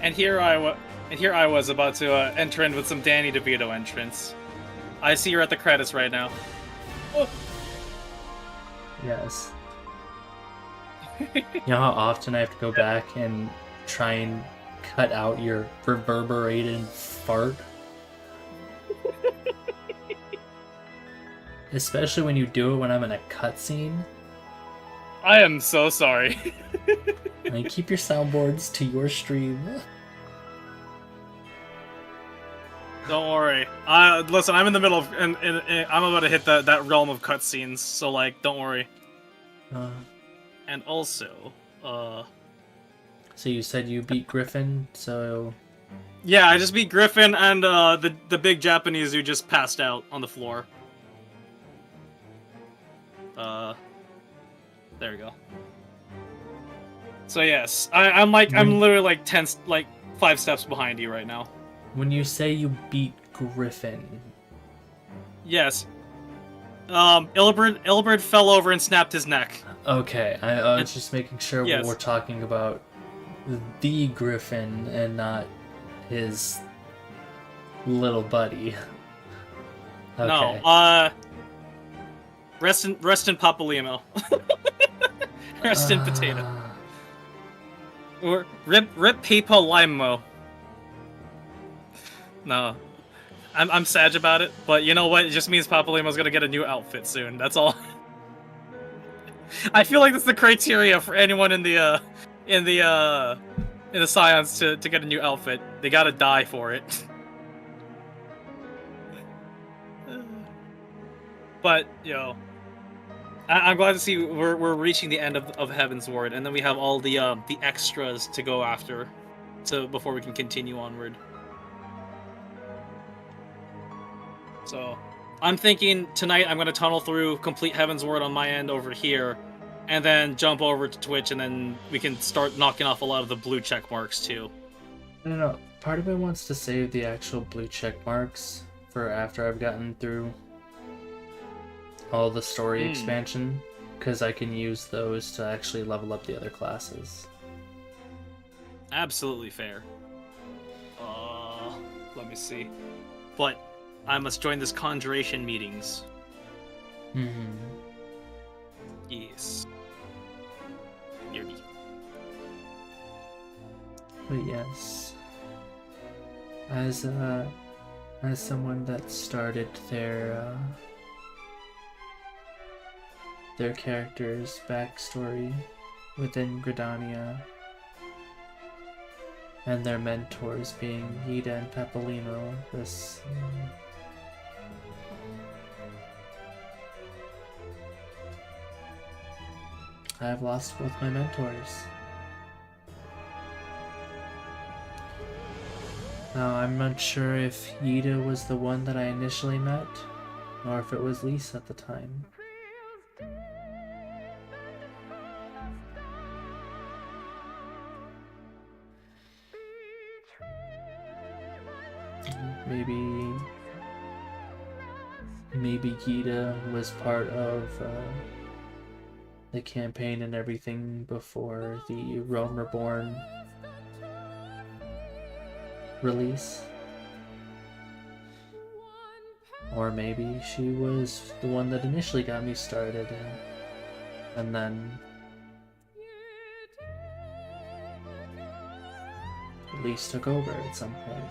And here I was about to enter in with some Danny DeVito entrance. I see you're at the credits right now. Oh. Yes. You know how often I have to go back and try and cut out your reverberated fart? Especially when you do it when I'm in a cutscene. I am so sorry. I mean, keep your soundboards to your stream. Don't worry. Listen, I'm in the middle of, and I'm about to hit that realm of cutscenes, so like, don't worry. And also, So you said you beat Griffin, so... Yeah, I just beat Griffin and the big Japanese who just passed out on the floor. There we go. So yes, I'm literally like 5 steps behind you right now. When you say you beat Griffin... Yes. Ilberd fell over and snapped his neck. Okay, I was just making sure yes. we're talking about the Griffin and not his little buddy. Okay. No, rest in Papalimo. Rest in Potato. Or rip Pepo Limo. No. I'm sad about it, but you know what? It just means Papalimo's gonna get a new outfit soon. That's all. I feel like that's the criteria for anyone in the Scions to get a new outfit. They gotta die for it. But, I'm glad to see we're reaching the end of Heaven's Ward, and then we have all the extras to go after, before we can continue onward. So, I'm thinking tonight I'm gonna tunnel through, complete Heaven's Ward on my end over here, and then jump over to Twitch, and then we can start knocking off a lot of the blue check marks too. No. Part of me wants to save the actual blue check marks for after I've gotten through all the story expansion, because I can use those to actually level up the other classes. Absolutely fair. Let me see. But I must join this conjuration meetings. Yes. Hear me. But yes, as someone that started their character's backstory within Gridania, and their mentors being Yida and Papolino, I've lost both my mentors. Now, I'm not sure if Yida was the one that I initially met, or if it was Lisa at the time. Maybe Yida was part of the campaign and everything before the Realm Reborn release. Or maybe she was the one that initially got me started and then Elise took over at some point.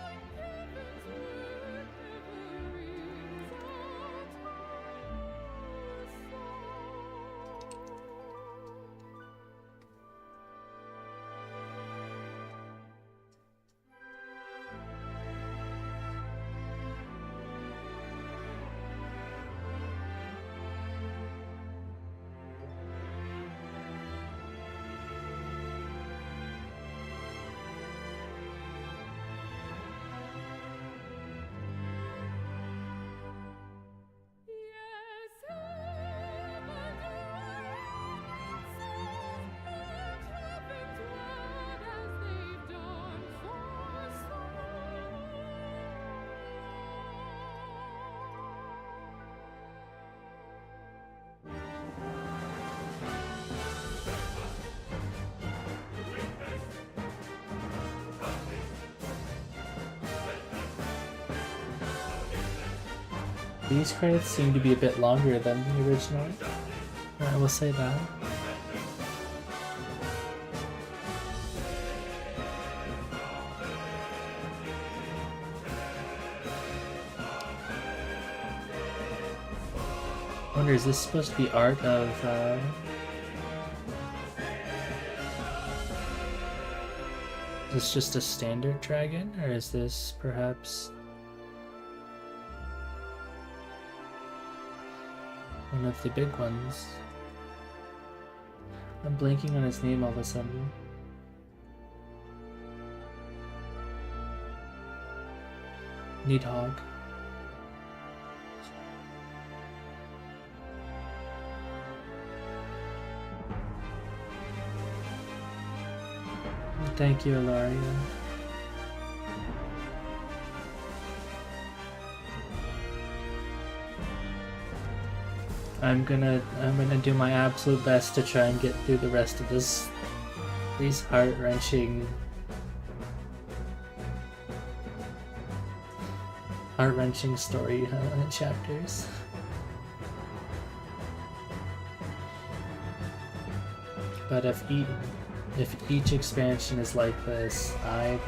These credits seem to be a bit longer than the original. I will say that. I wonder, is this supposed to be art of is this just a standard dragon, or is this perhaps one of the big ones? I'm blanking on his name all of a sudden. Nidhogg. Thank you, Ilaria. I'm gonna do my absolute best to try and get through the rest of these heart-wrenching story chapters. But if each expansion is like this, I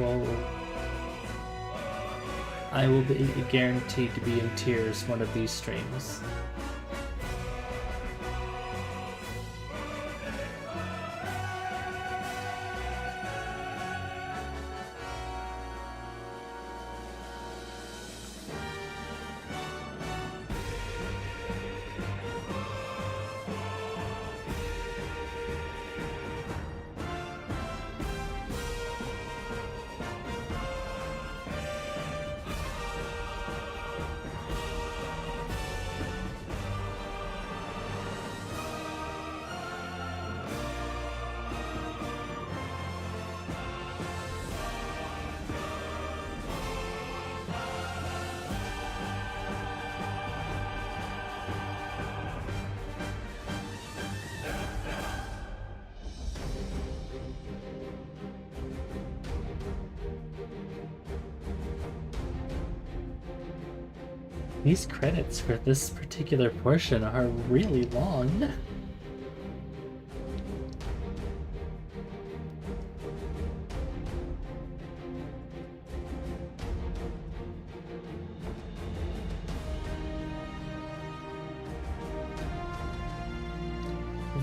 will be guaranteed to be in tears one of these streams. These credits for this particular portion are really long.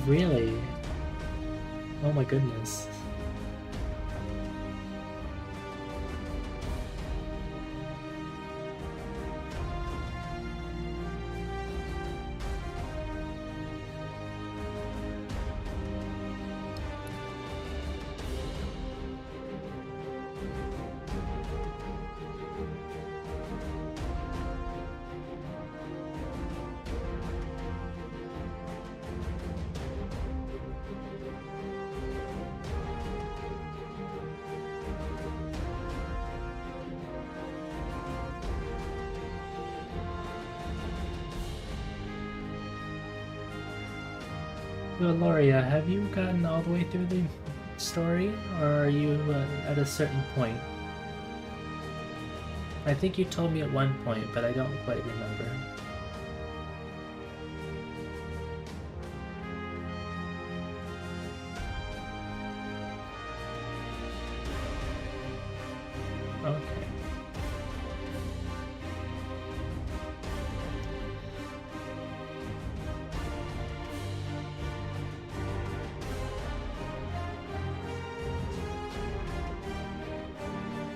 Really? Oh my goodness. So, Loria, have you gotten all the way through the story, or are you at a certain point? I think you told me at one point, but I don't quite remember. Okay.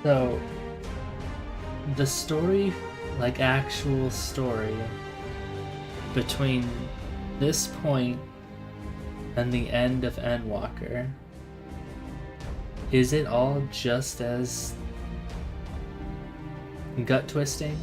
So, the story, like actual story, between this point and the end of Endwalker, is it all just as gut-twisting?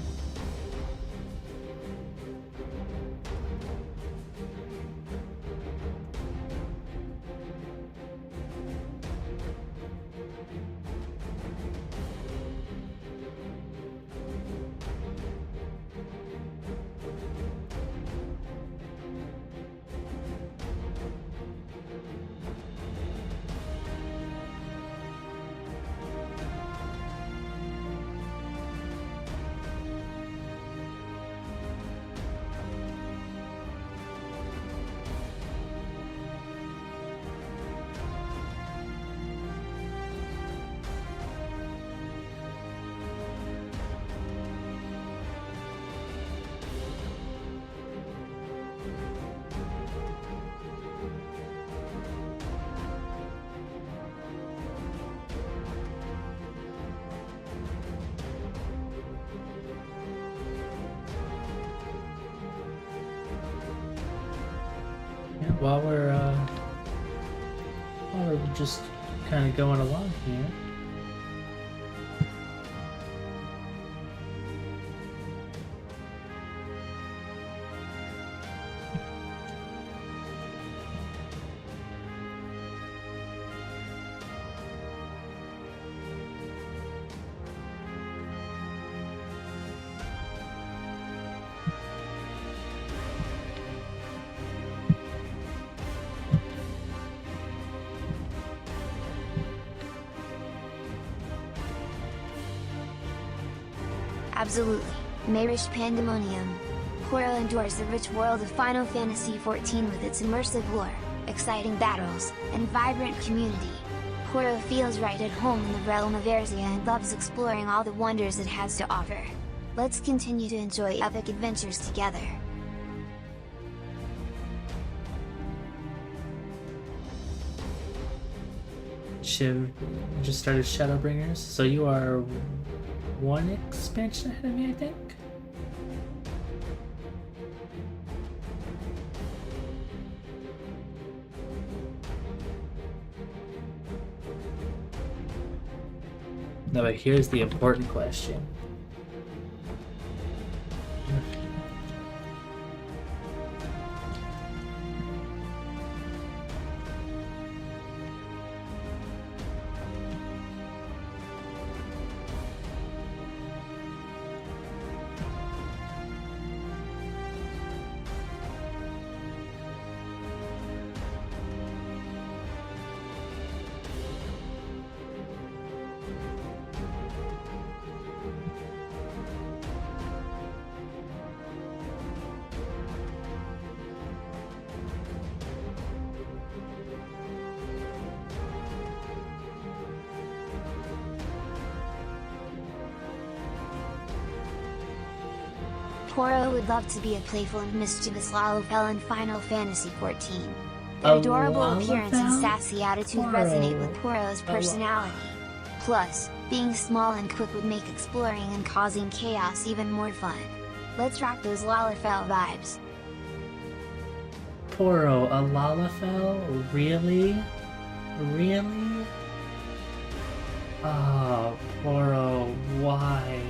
while we're just kind of going along here. Absolutely. Mayrish Pandamonium. Poro endures the rich world of Final Fantasy XIV with its immersive lore, exciting battles, and vibrant community. Poro feels right at home in the realm of Eorzea and loves exploring all the wonders it has to offer. Let's continue to enjoy epic adventures together. Shiv just started Shadowbringers, so you are one expansion ahead of me, I think? No, but here's the important question. Poro would love to be a playful and mischievous Lalafell in Final Fantasy XIV. Their adorable appearance and sassy attitude resonate with Poro's personality. Plus, being small and quick would make exploring and causing chaos even more fun. Let's rock those Lalafell vibes. Poro, a Lalafell? Really? Really? Oh, Poro, why?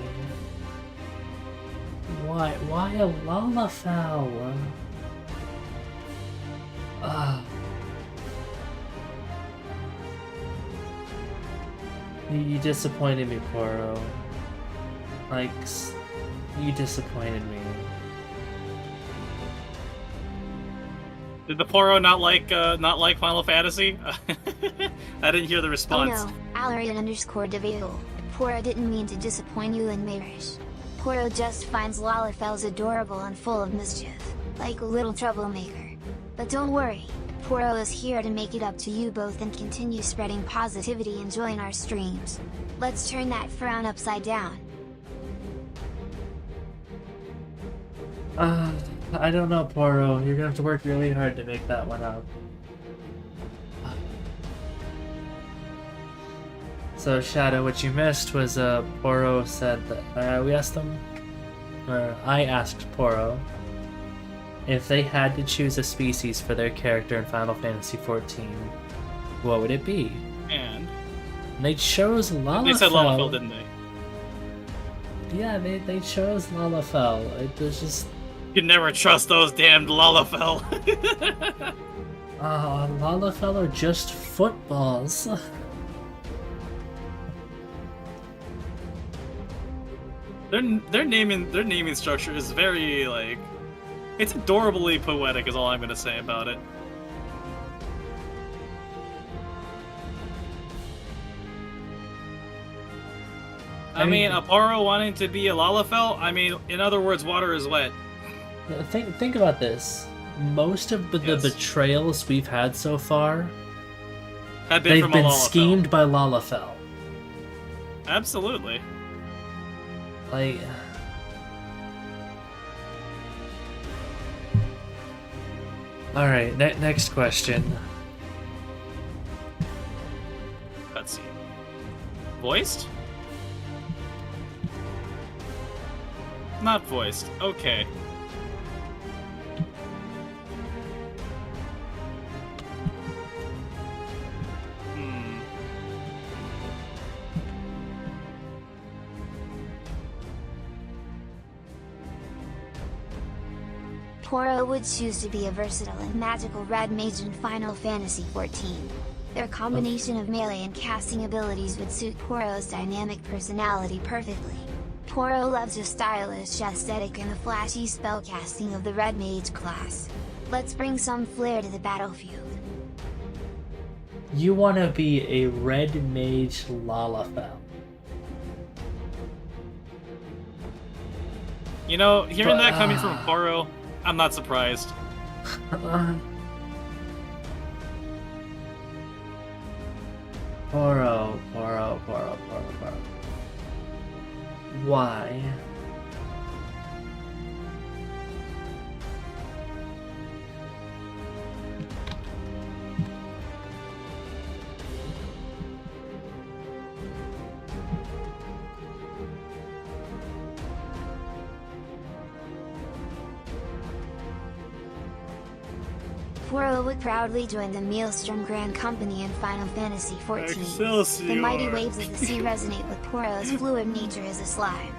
Why a Lalafell? You disappointed me, Poro. Like, you disappointed me. Did the Poro not like Final Fantasy? I didn't hear the response. Oh no, Alarian_Devil. Poro didn't mean to disappoint you in Mayrish. Poro just finds Lalafells adorable and full of mischief, like a little troublemaker. But don't worry, Poro is here to make it up to you both and continue spreading positivity and join our streams. Let's turn that frown upside down. I don't know, Poro. You're gonna have to work really hard to make that one up. So, Shadow, what you missed was, Poro said that, we asked them, or I asked Poro, if they had to choose a species for their character in Final Fantasy XIV, what would it be? And they chose Lalafell. They said Lalafell, didn't they? Yeah, they chose Lalafell. It was just... You never trust those damned Lalafell. Lalafell are just footballs. Their naming structure is very, like, it's adorably poetic is all I'm gonna say about it. I mean, a Poro wanting to be a Lalafell, I mean, in other words, water is wet. Think about this. Most of the betrayals we've had so far have been from a Lalafell. Schemed by Lalafell. Absolutely. Like... Alright, next question. Cutscene. Voiced? Not voiced. Okay. Poro would choose to be a versatile and magical red mage in Final Fantasy XIV. Their combination of melee and casting abilities would suit Poro's dynamic personality perfectly. Poro loves a stylish aesthetic and the flashy spellcasting of the red mage class. Let's bring some flair to the battlefield. You want to be a red mage Lalafell. You know, hearing that coming from Poro, I'm not surprised. Poro. Why? Poro would proudly join the Maelstrom Grand Company in Final Fantasy XIV. Excelsior. The mighty waves of the sea resonate with Poro's fluid nature as a slime.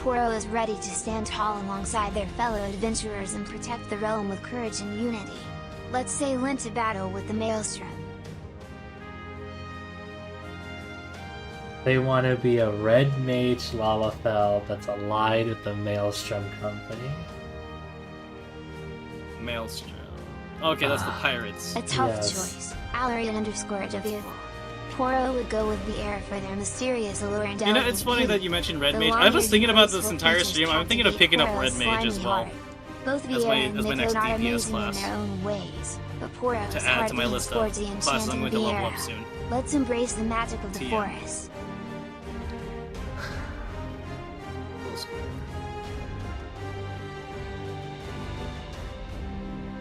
Poro is ready to stand tall alongside their fellow adventurers and protect the realm with courage and unity. Let's sail into battle with the Maelstrom. They want to be a red mage Lalafell that's allied with the Maelstrom Company. Maelstrom. Okay, that's the pirates. A tough choice. Alarian_Devil. Poro would go with the air for their mysterious allure and You know, it's funny that you mentioned Red Mage. I was thinking about this entire stream. I'm thinking of picking up Red Mage as well. Both as Viera and my next Nico are DPS amazing class. in their own ways, but Poro To is add hard to my list of towards the classes I'm enchanting going to level up Viera. soon. Let's embrace the magic of the TM. forest.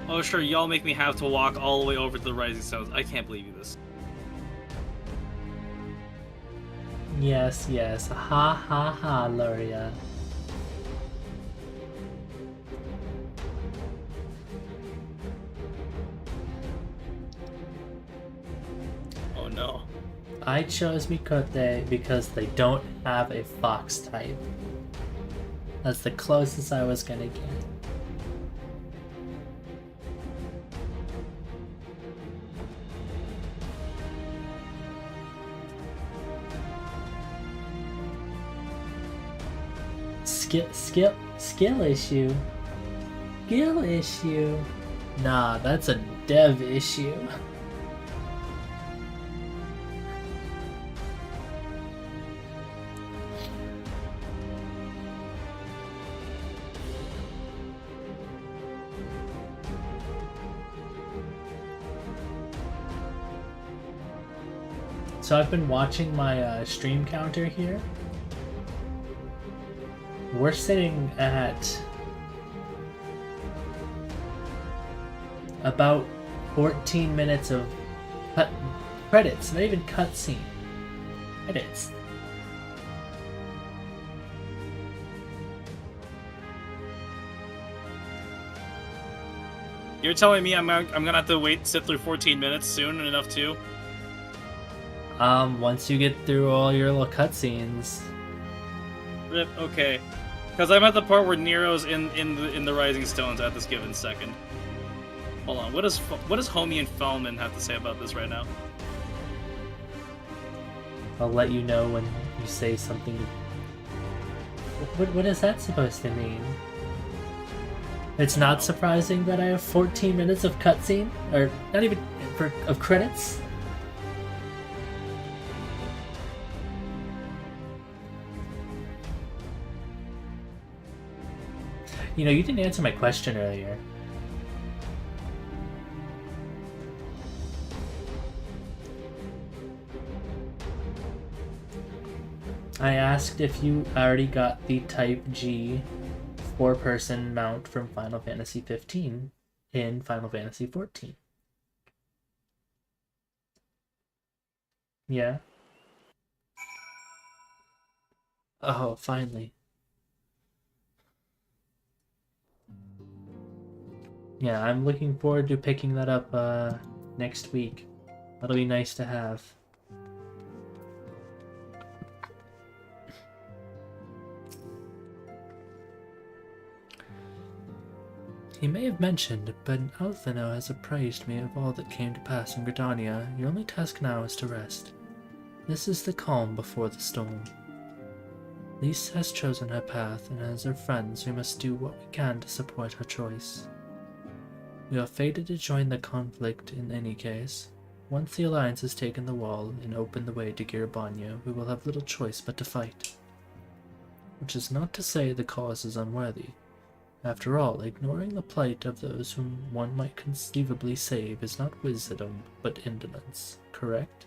Oh sure, y'all make me have to walk all the way over to the Rising Stones. I can't believe you this. Yes. Ha ha ha, Luria. Oh no. I chose Mikote because they don't have a fox type. That's the closest I was gonna get. Skill issue. Skill issue. Nah, that's a dev issue. So I've been watching my stream counter here. We're sitting at about 14 minutes of credits, not even cutscene. Credits. You're telling me I'm gonna have to sit through 14 minutes soon enough too? Once you get through all your little cutscenes. Rip, okay. Because I'm at the part where Nero's in the Rising Stones at this given second. Hold on, what does Homie and Fellman have to say about this right now? I'll let you know when you say something. What is that supposed to mean? It's not surprising that I have 14 minutes of cutscene? Or not even of credits? You know, you didn't answer my question earlier. I asked if you already got the Type G 4-person mount from Final Fantasy 15 in Final Fantasy 14. Yeah? Oh, finally. Yeah, I'm looking forward to picking that up next week. That'll be nice to have. He may have mentioned, but Alphino has appraised me of all that came to pass in Gridania. Your only task now is to rest. This is the calm before the storm. Lise has chosen her path, and as her friends, we must do what we can to support her choice. We are fated to join the conflict in any case. Once the Alliance has taken the wall and opened the way to Giribania, we will have little choice but to fight. Which is not to say the cause is unworthy. After all, ignoring the plight of those whom one might conceivably save is not wisdom, but indolence, correct?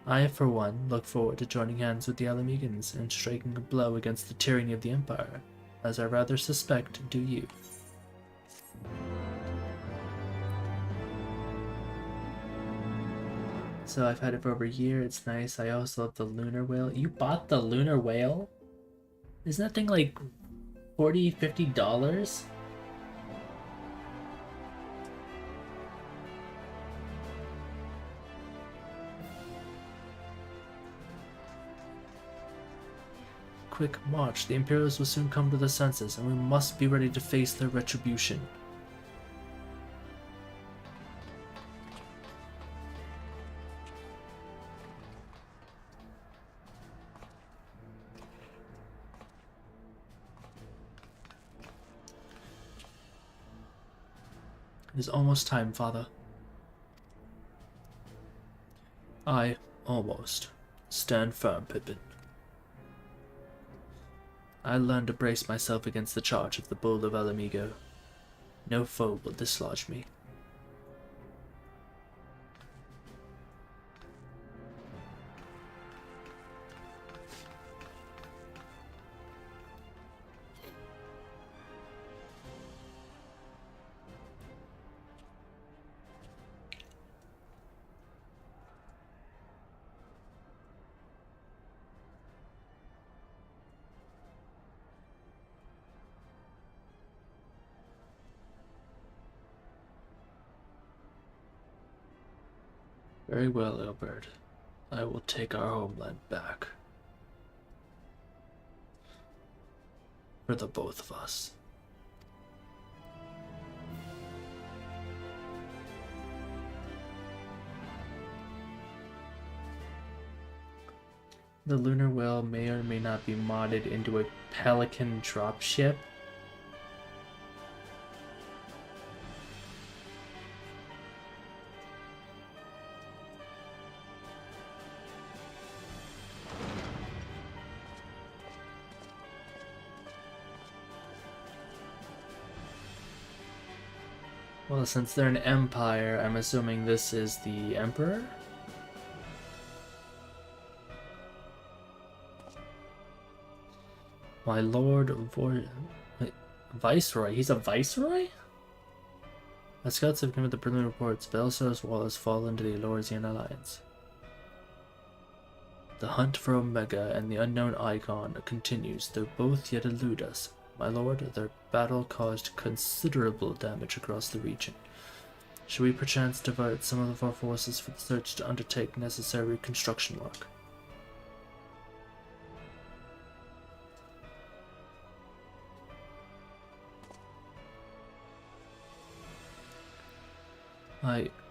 I, for one, look forward to joining hands with the Ala Migans and striking a blow against the tyranny of the Empire, as I rather suspect do you. So I've had it for over a year, it's nice. I also love the Lunar Whale. You bought the Lunar Whale? Isn't that thing like $40, $50? Quick march, the Imperials will soon come to their senses, and we must be ready to face their retribution. It is almost time, Father. I, almost. Stand firm, Pippin. I learned to brace myself against the charge of the Bull of Ala Migo. No foe will dislodge me. Very well, Albert. I will take our homeland back. For the both of us. The Lunar Whale may or may not be modded into a Pelican dropship. Well, since they're an empire, I'm assuming this is the Emperor? My Lord Viceroy? He's a Viceroy? As scouts have given the preliminary reports, Belsar's wall has fallen to the Eorzean Alliance. The hunt for Omega and the unknown Icon continues, though both yet elude us. My lord, their battle caused considerable damage across the region. Should we perchance divert some of our forces for the search to undertake necessary reconstruction work?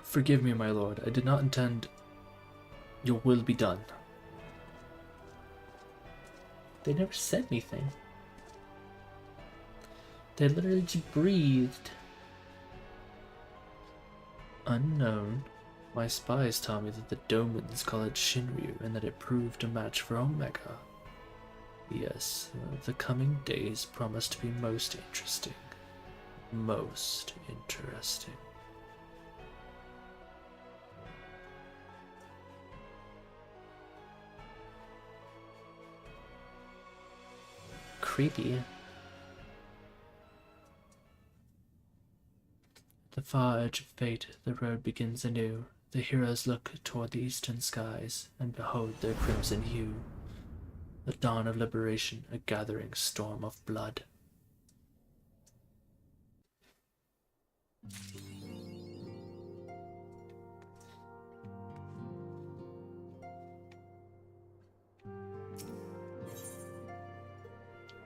Forgive me, my lord. I did not intend. Your will be done. They never said anything. They literally just breathed. Unknown. My spies tell me that the Domans call it Shinryu and that it proved a match for Omega. Yes, the coming days promise to be most interesting. Most interesting. Creepy. At the far edge of fate, the road begins anew. The heroes look toward the eastern skies and behold their crimson hue. The dawn of liberation, a gathering storm of blood.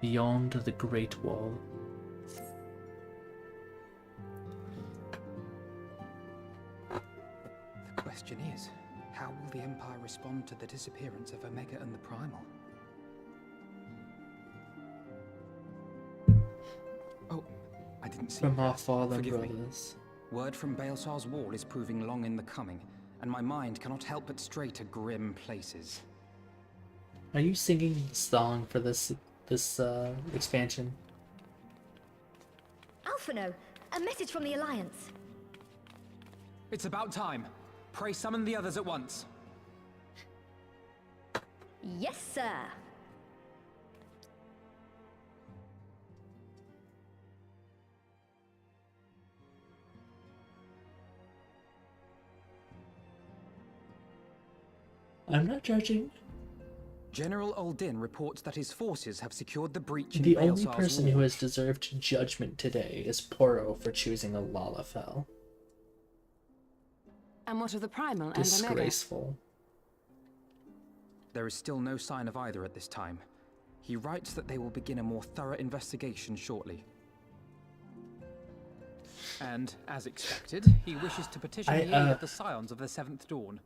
Beyond the Great Wall. question is, how will the Empire respond to the disappearance of Omega and the Primal? Oh, I didn't see From that. our fallen Forgive me. brothers. Word from Baelsar's wall is proving long in the coming, and my mind cannot help but stray to grim places. Are you singing the song for this expansion? Alphino, a message from the Alliance. It's about time. Pray summon the others at once. Yes, sir. I'm not judging. General Uldin reports that his forces have secured the breach in The Baelsar's only person wall. who has deserved judgment today is Poro for choosing a Lalafell. And what of the Primal and Omega? Disgraceful. There is still no sign of either at this time. He writes that they will begin a more thorough investigation shortly. And, as expected, he wishes to petition the aid of the Scions of the Seventh Dawn.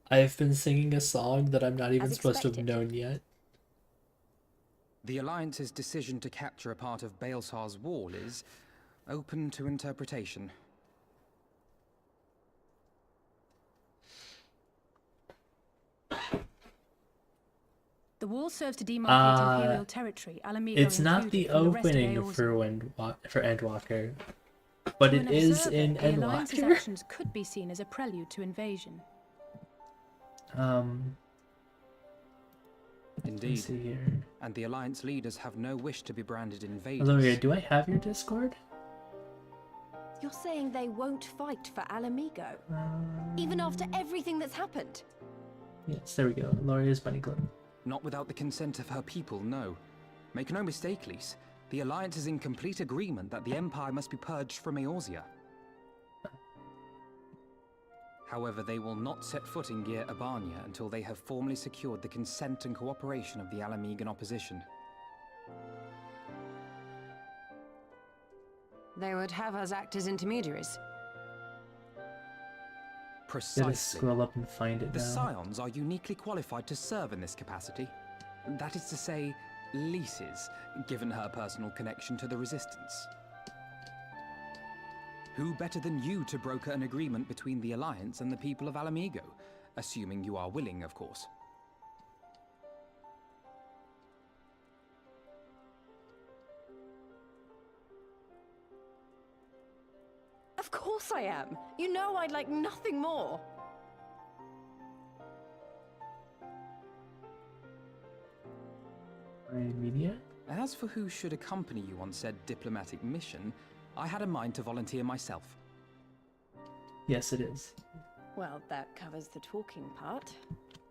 I've been singing a song that I'm not even As supposed to have expected. known yet. The Alliance's decision to capture a part of Baelsar's wall is open to interpretation. The wall serves to demarcate Imperial territory. Ala Migo It's not the included, from the rest of opening Eorzea. for Endwalker, but To it an is observer, in the Alliance's Endwalker. actions could be seen as a prelude to invasion. Indeed. Let's see here. And the Alliance leaders have no wish to be branded invaders. Gloria, do I have your Discord? You're saying they won't fight for Ala Migo? Even after everything that's happened? Yes, there we go. Loria's Bunny Club. Not without the consent of her people, no. Make no mistake, Lise. The Alliance is in complete agreement that the Empire must be purged from Eorzea. However, they will not set foot in Gyr Abania until they have formally secured the consent and cooperation of the Ala Migan opposition. They would have us act as intermediaries. Gotta Precisely. scroll up and find it The now. Scions are uniquely qualified to serve in this capacity. That is to say, Lise's, given her personal connection to the Resistance. Who better than you to broker an agreement between the Alliance and the people of Ala Migo? Assuming you are willing, of course. Of course I am. You know I'd like nothing more. Media? As for who should accompany you on said diplomatic mission, I had a mind to volunteer myself. Yes, it is. Well, that covers the talking part.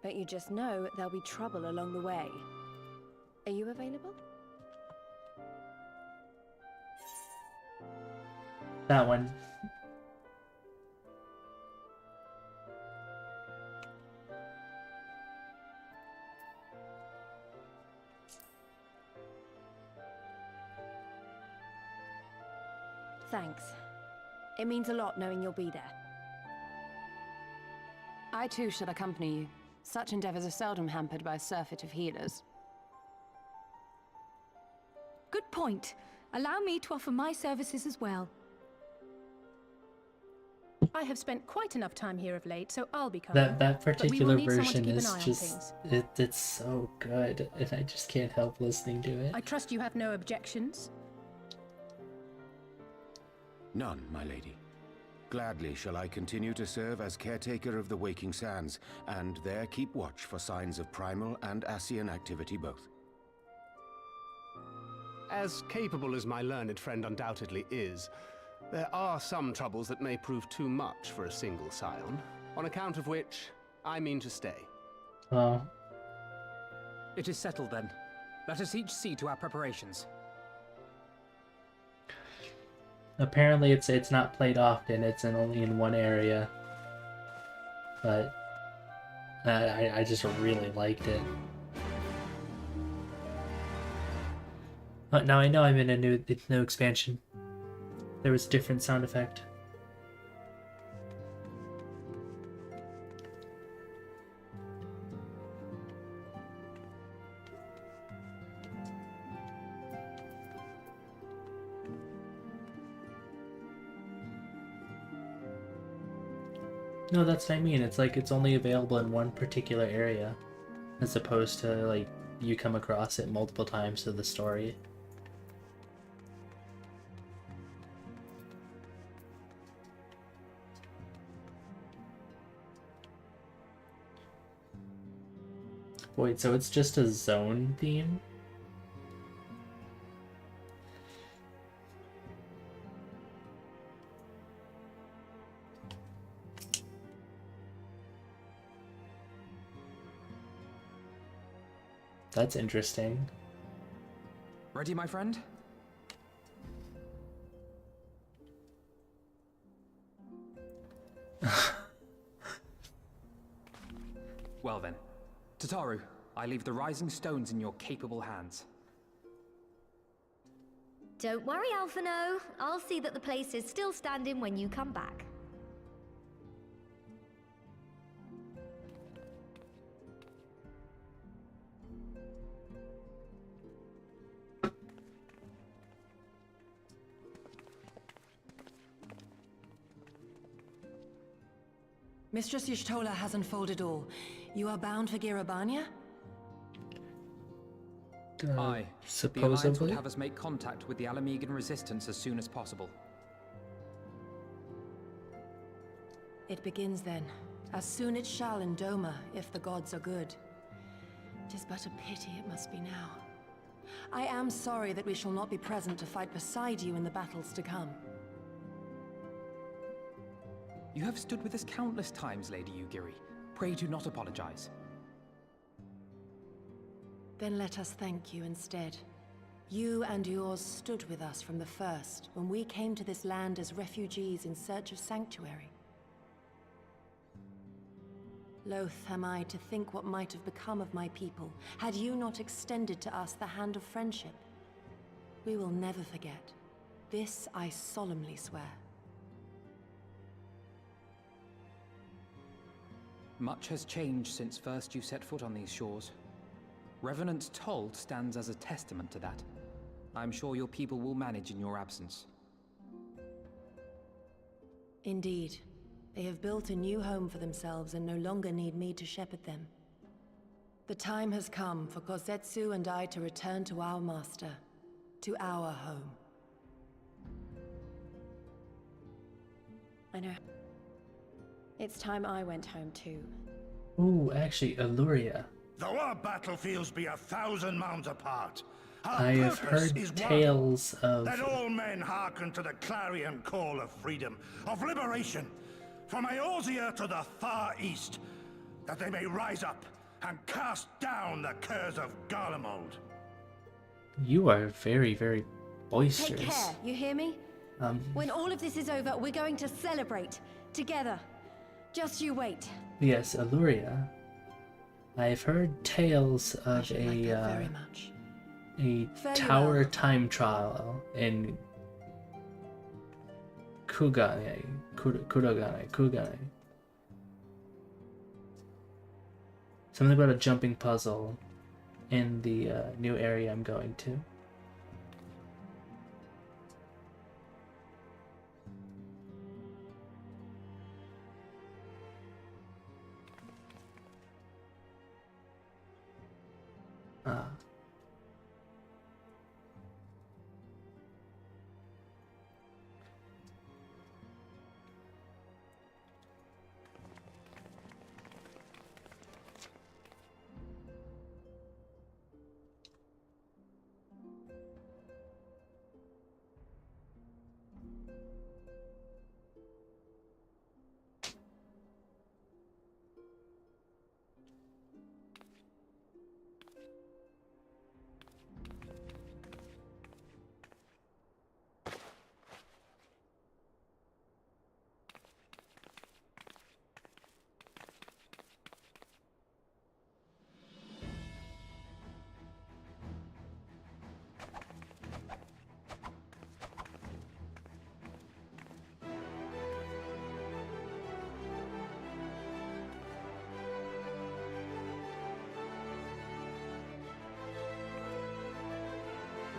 But you just know there'll be trouble along the way. Are you available? That one. Thanks. It means a lot knowing you'll be there. I too shall accompany you. Such endeavors are seldom hampered by a surfeit of healers. Good point. Allow me to offer my services as well. I have spent quite enough time here of late, so I'll be coming. That But we will particular need someone to version keep an is eye on just things. it's so good, and I just can't help listening to it. I trust you have no objections. None, my lady. Gladly shall I continue to serve as caretaker of the Waking Sands, and there keep watch for signs of primal and Ascian activity both. As capable as my learned friend undoubtedly is, there are some troubles that may prove too much for a single scion, on account of which I mean to stay. Oh. It is settled then. Let us each see to our preparations. Apparently it's not played often, it's only in one area. But I just really liked it. Oh, now I know I'm in a new expansion. There was a different sound effect. No, that's what I mean. It's like it's only available in one particular area, as opposed to like you come across it multiple times through the story. Wait, so it's just a zone theme? That's interesting. Ready, my friend? Well then. Tataru, I leave the rising stones in your capable hands. Don't worry, Alphino. I'll see that the place is still standing when you come back. Mistress Y'shtola has unfolded all. You are bound for Girabania? Aye. The Alliance would have us make contact with the Ala Migo resistance as soon as possible. It begins then. As soon it shall in Doma, if the gods are good. 'Tis but a pity it must be now. I am sorry that we shall not be present to fight beside you in the battles to come. You have stood with us countless times, Lady Yugiri. Pray do not apologize. Then let us thank you instead. You and yours stood with us from the first, when we came to this land as refugees in search of sanctuary. Loath am I to think what might have become of my people, had you not extended to us the hand of friendship. We will never forget. This I solemnly swear. Much has changed since first you set foot on these shores. Revenant's Toll stands as a testament to that. I'm sure your people will manage in your absence. Indeed. They have built a new home for themselves and no longer need me to shepherd them. The time has come for Kozetsu and I to return to our master, to our home. I know. It's time I went home too. Ooh, actually, Eorzea. Though our battlefields be 1,000 mounds apart, our I have purpose heard is one. tales of... Let all men hearken to the clarion call of freedom, of liberation, from Eorzea to the far east, that they may rise up and cast down the curse of Garlemald. You are very, very boisterous. Take care, you hear me? When all of this is over, we're going to celebrate together. Just you wait. Yes, Eorzea. I've heard tales of very much. a Very tower well. time trial in Kurogane. Something about a jumping puzzle in the new area I'm going to.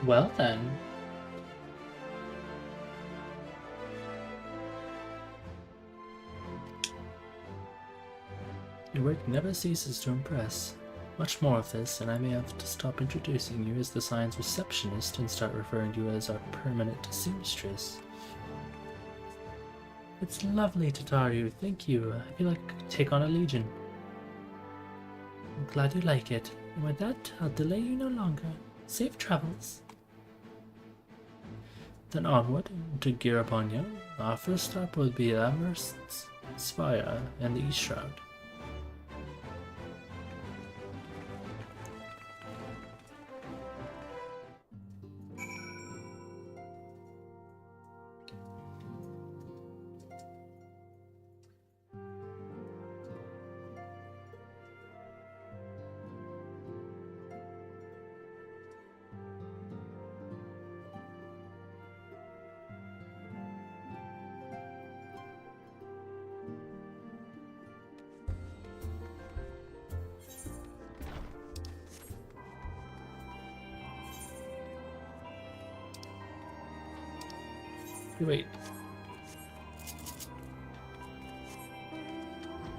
Well then. Your work never ceases to impress. Much more of this, and I may have to stop introducing you as the Science Receptionist and start referring to you as our permanent seamstress. It's lovely to tar you, thank you. I feel like I could take on a legion. I'm glad you like it. And with that, I'll delay you no longer. Safe travels. Then onward to Girabonia. Our first stop will be Amherst's Spire and the East Shroud. Wait.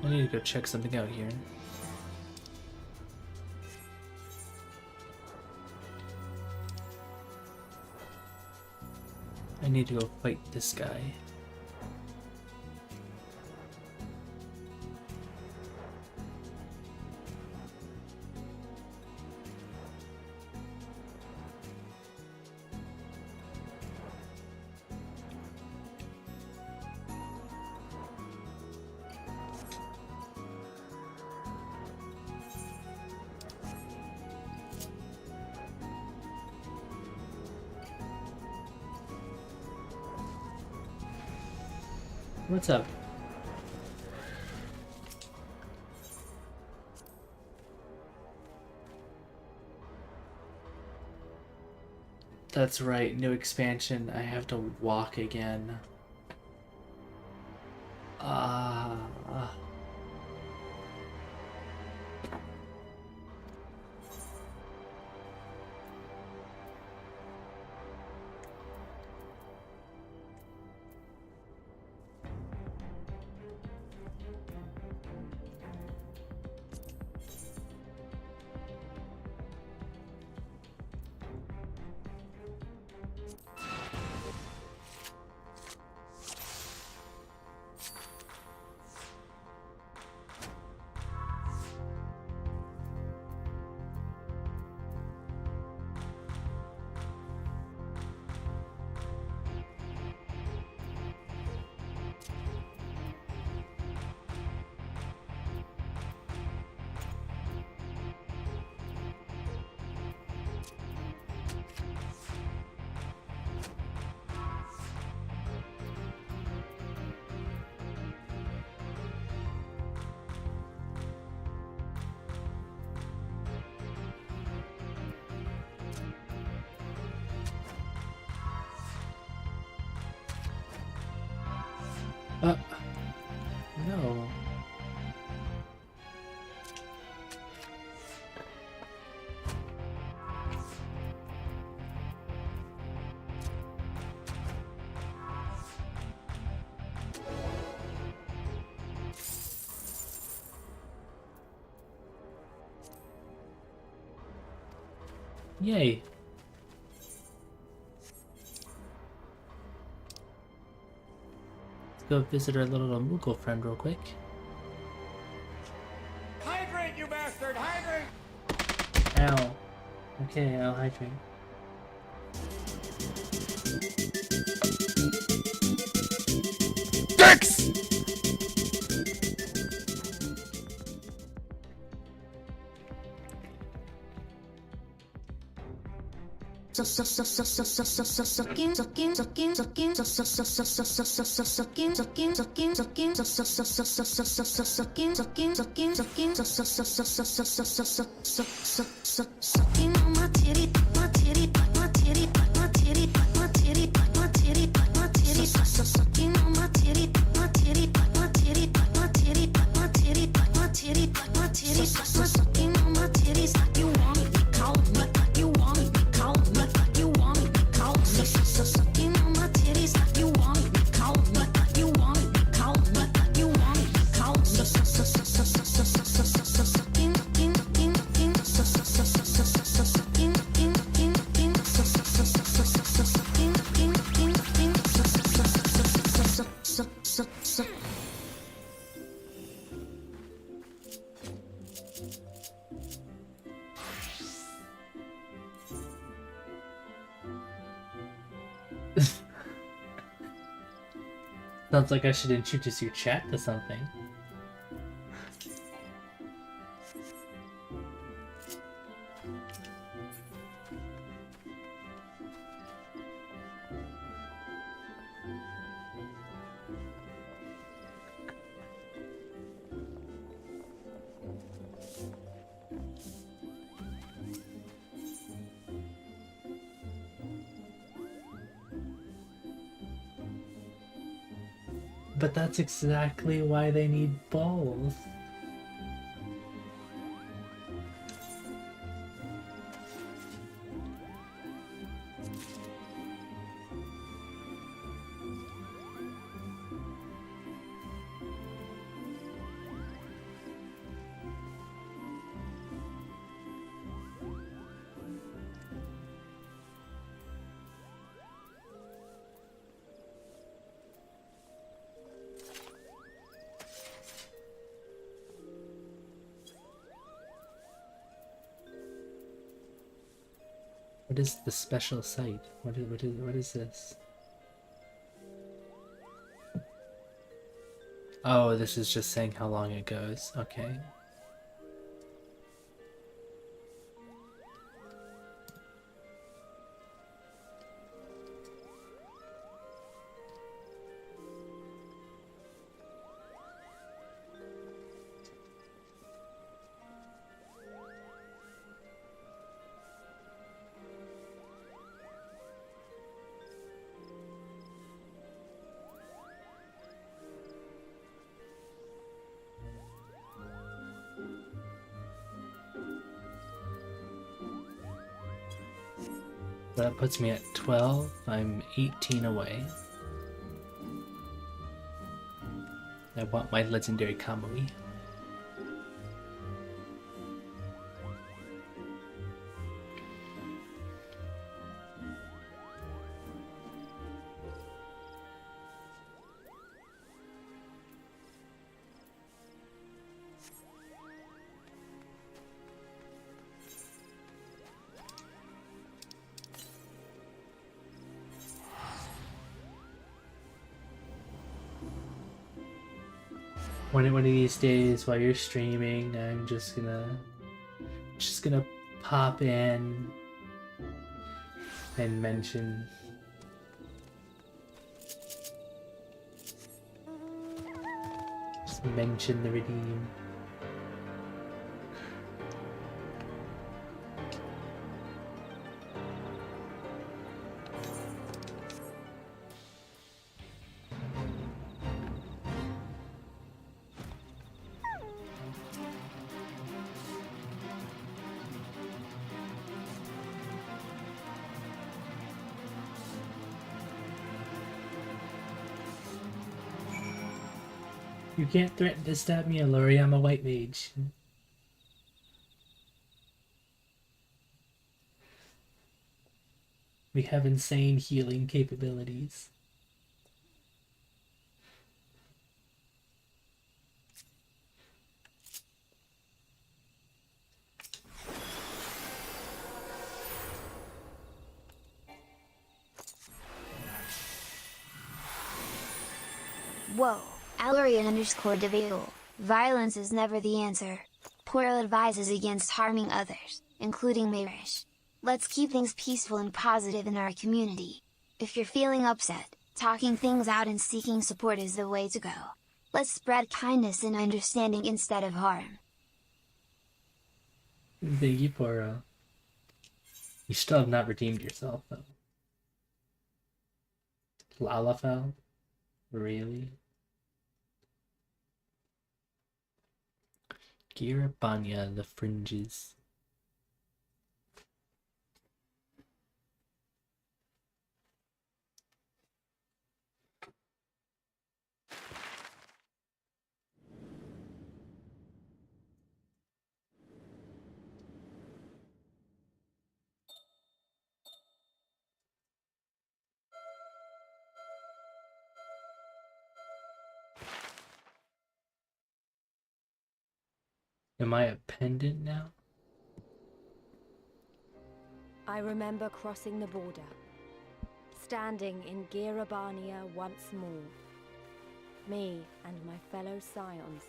I need to go check something out here. I need to go fight this guy. What's up? That's right, new expansion. I have to walk again. No. Yay. Go visit our little Moogle friend real quick. Hydrate, you bastard! Hydrate! Ow. Okay, I'll hydrate. Dicks! Sounds like I should introduce your chat to something. But that's exactly why they need both. What is the special site? What is this? Oh, this is just saying how long it goes. Okay. That puts me at 12. I'm 18 away. I want my legendary Kamui. One of these days while you're streaming, I'm just gonna pop in and mention the redeem. You can't threaten to stab me, Alori. I'm a white mage. We have insane healing capabilities. Whoa. Alarian_Devil. Violence is never the answer. Portal advises against harming others, including Mayrish. Let's keep things peaceful and positive in our community. If you're feeling upset, talking things out and seeking support is the way to go. Let's spread kindness and understanding instead of harm. Thank you, Poro. You still have not redeemed yourself, though. Lalafell? Really? Girabanya, the fringes. Am I a pendant now? I remember crossing the border, standing in Girabania once more, me and my fellow scions,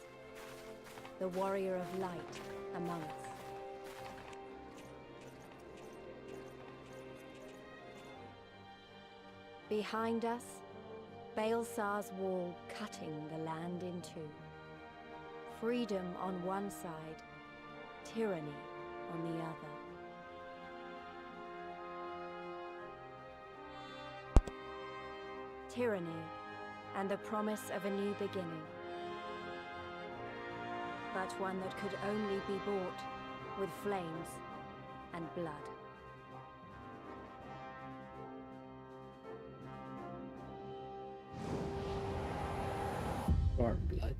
the warrior of light among us. Behind us, Baelsar's wall cutting the land in two. Freedom on one side, tyranny on the other. Tyranny and the promise of a new beginning. But one that could only be bought with flames and blood. Stormblood.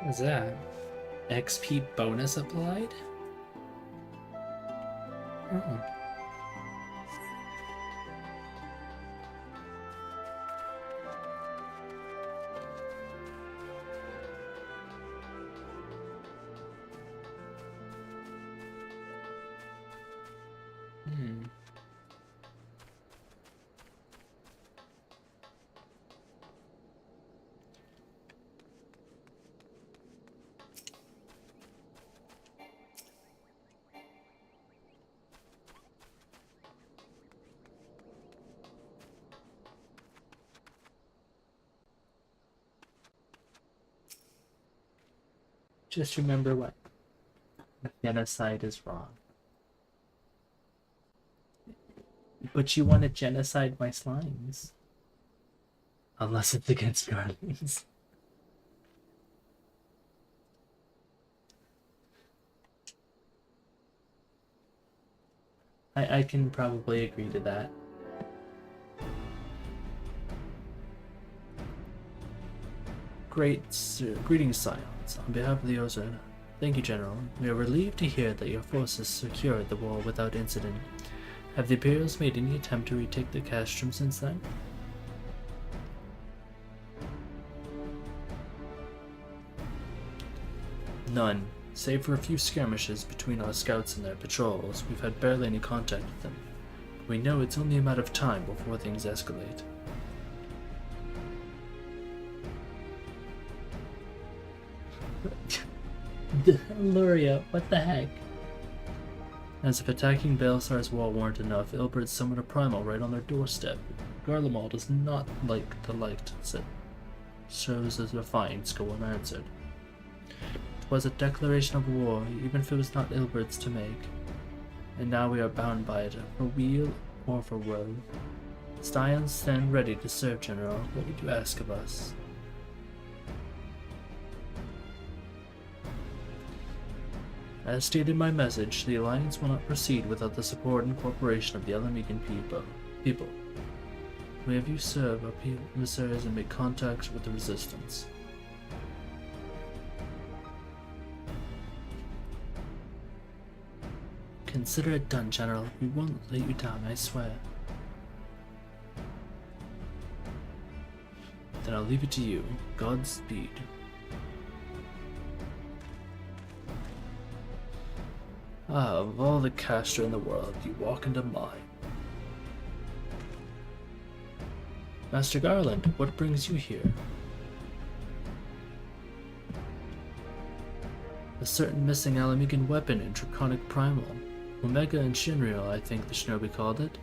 What's that? XP bonus applied? Oh. Just remember what genocide is wrong. But you want to genocide my slimes. Unless it's against Garlands. I can probably agree to that. Greetings, scions. On behalf of the Eorzea, thank you, General. We are relieved to hear that your forces secured the wall without incident. Have the Imperials made any attempt to retake the castrum since then? None. Save for a few skirmishes between our scouts and their patrols, we've had barely any contact with them. But we know it's only a matter of time before things escalate. Luria, what the heck? As if attacking Baelsar's wall weren't enough, Ilberd summoned a primal right on their doorstep. Garlemald does not like the light that serves as defiance go unanswered. It was a declaration of war, even if it was not Ilberd's to make. And now we are bound by it, for weal or for woe. Scions stand ready to serve, General. What would you ask of us? As stated in my message, the Alliance will not proceed without the support and cooperation of the Ala Migo people. We have you serve our emissaries and make contacts with the Resistance. Consider it done, General. We won't let you down, I swear. Then I'll leave it to you. Godspeed. Ah, of all the castra in the world, you walk into mine. Master Garland, what brings you here? A certain missing Ala Migan weapon in Draconic Primal. Omega and Shinryo, I think the shinobi called it.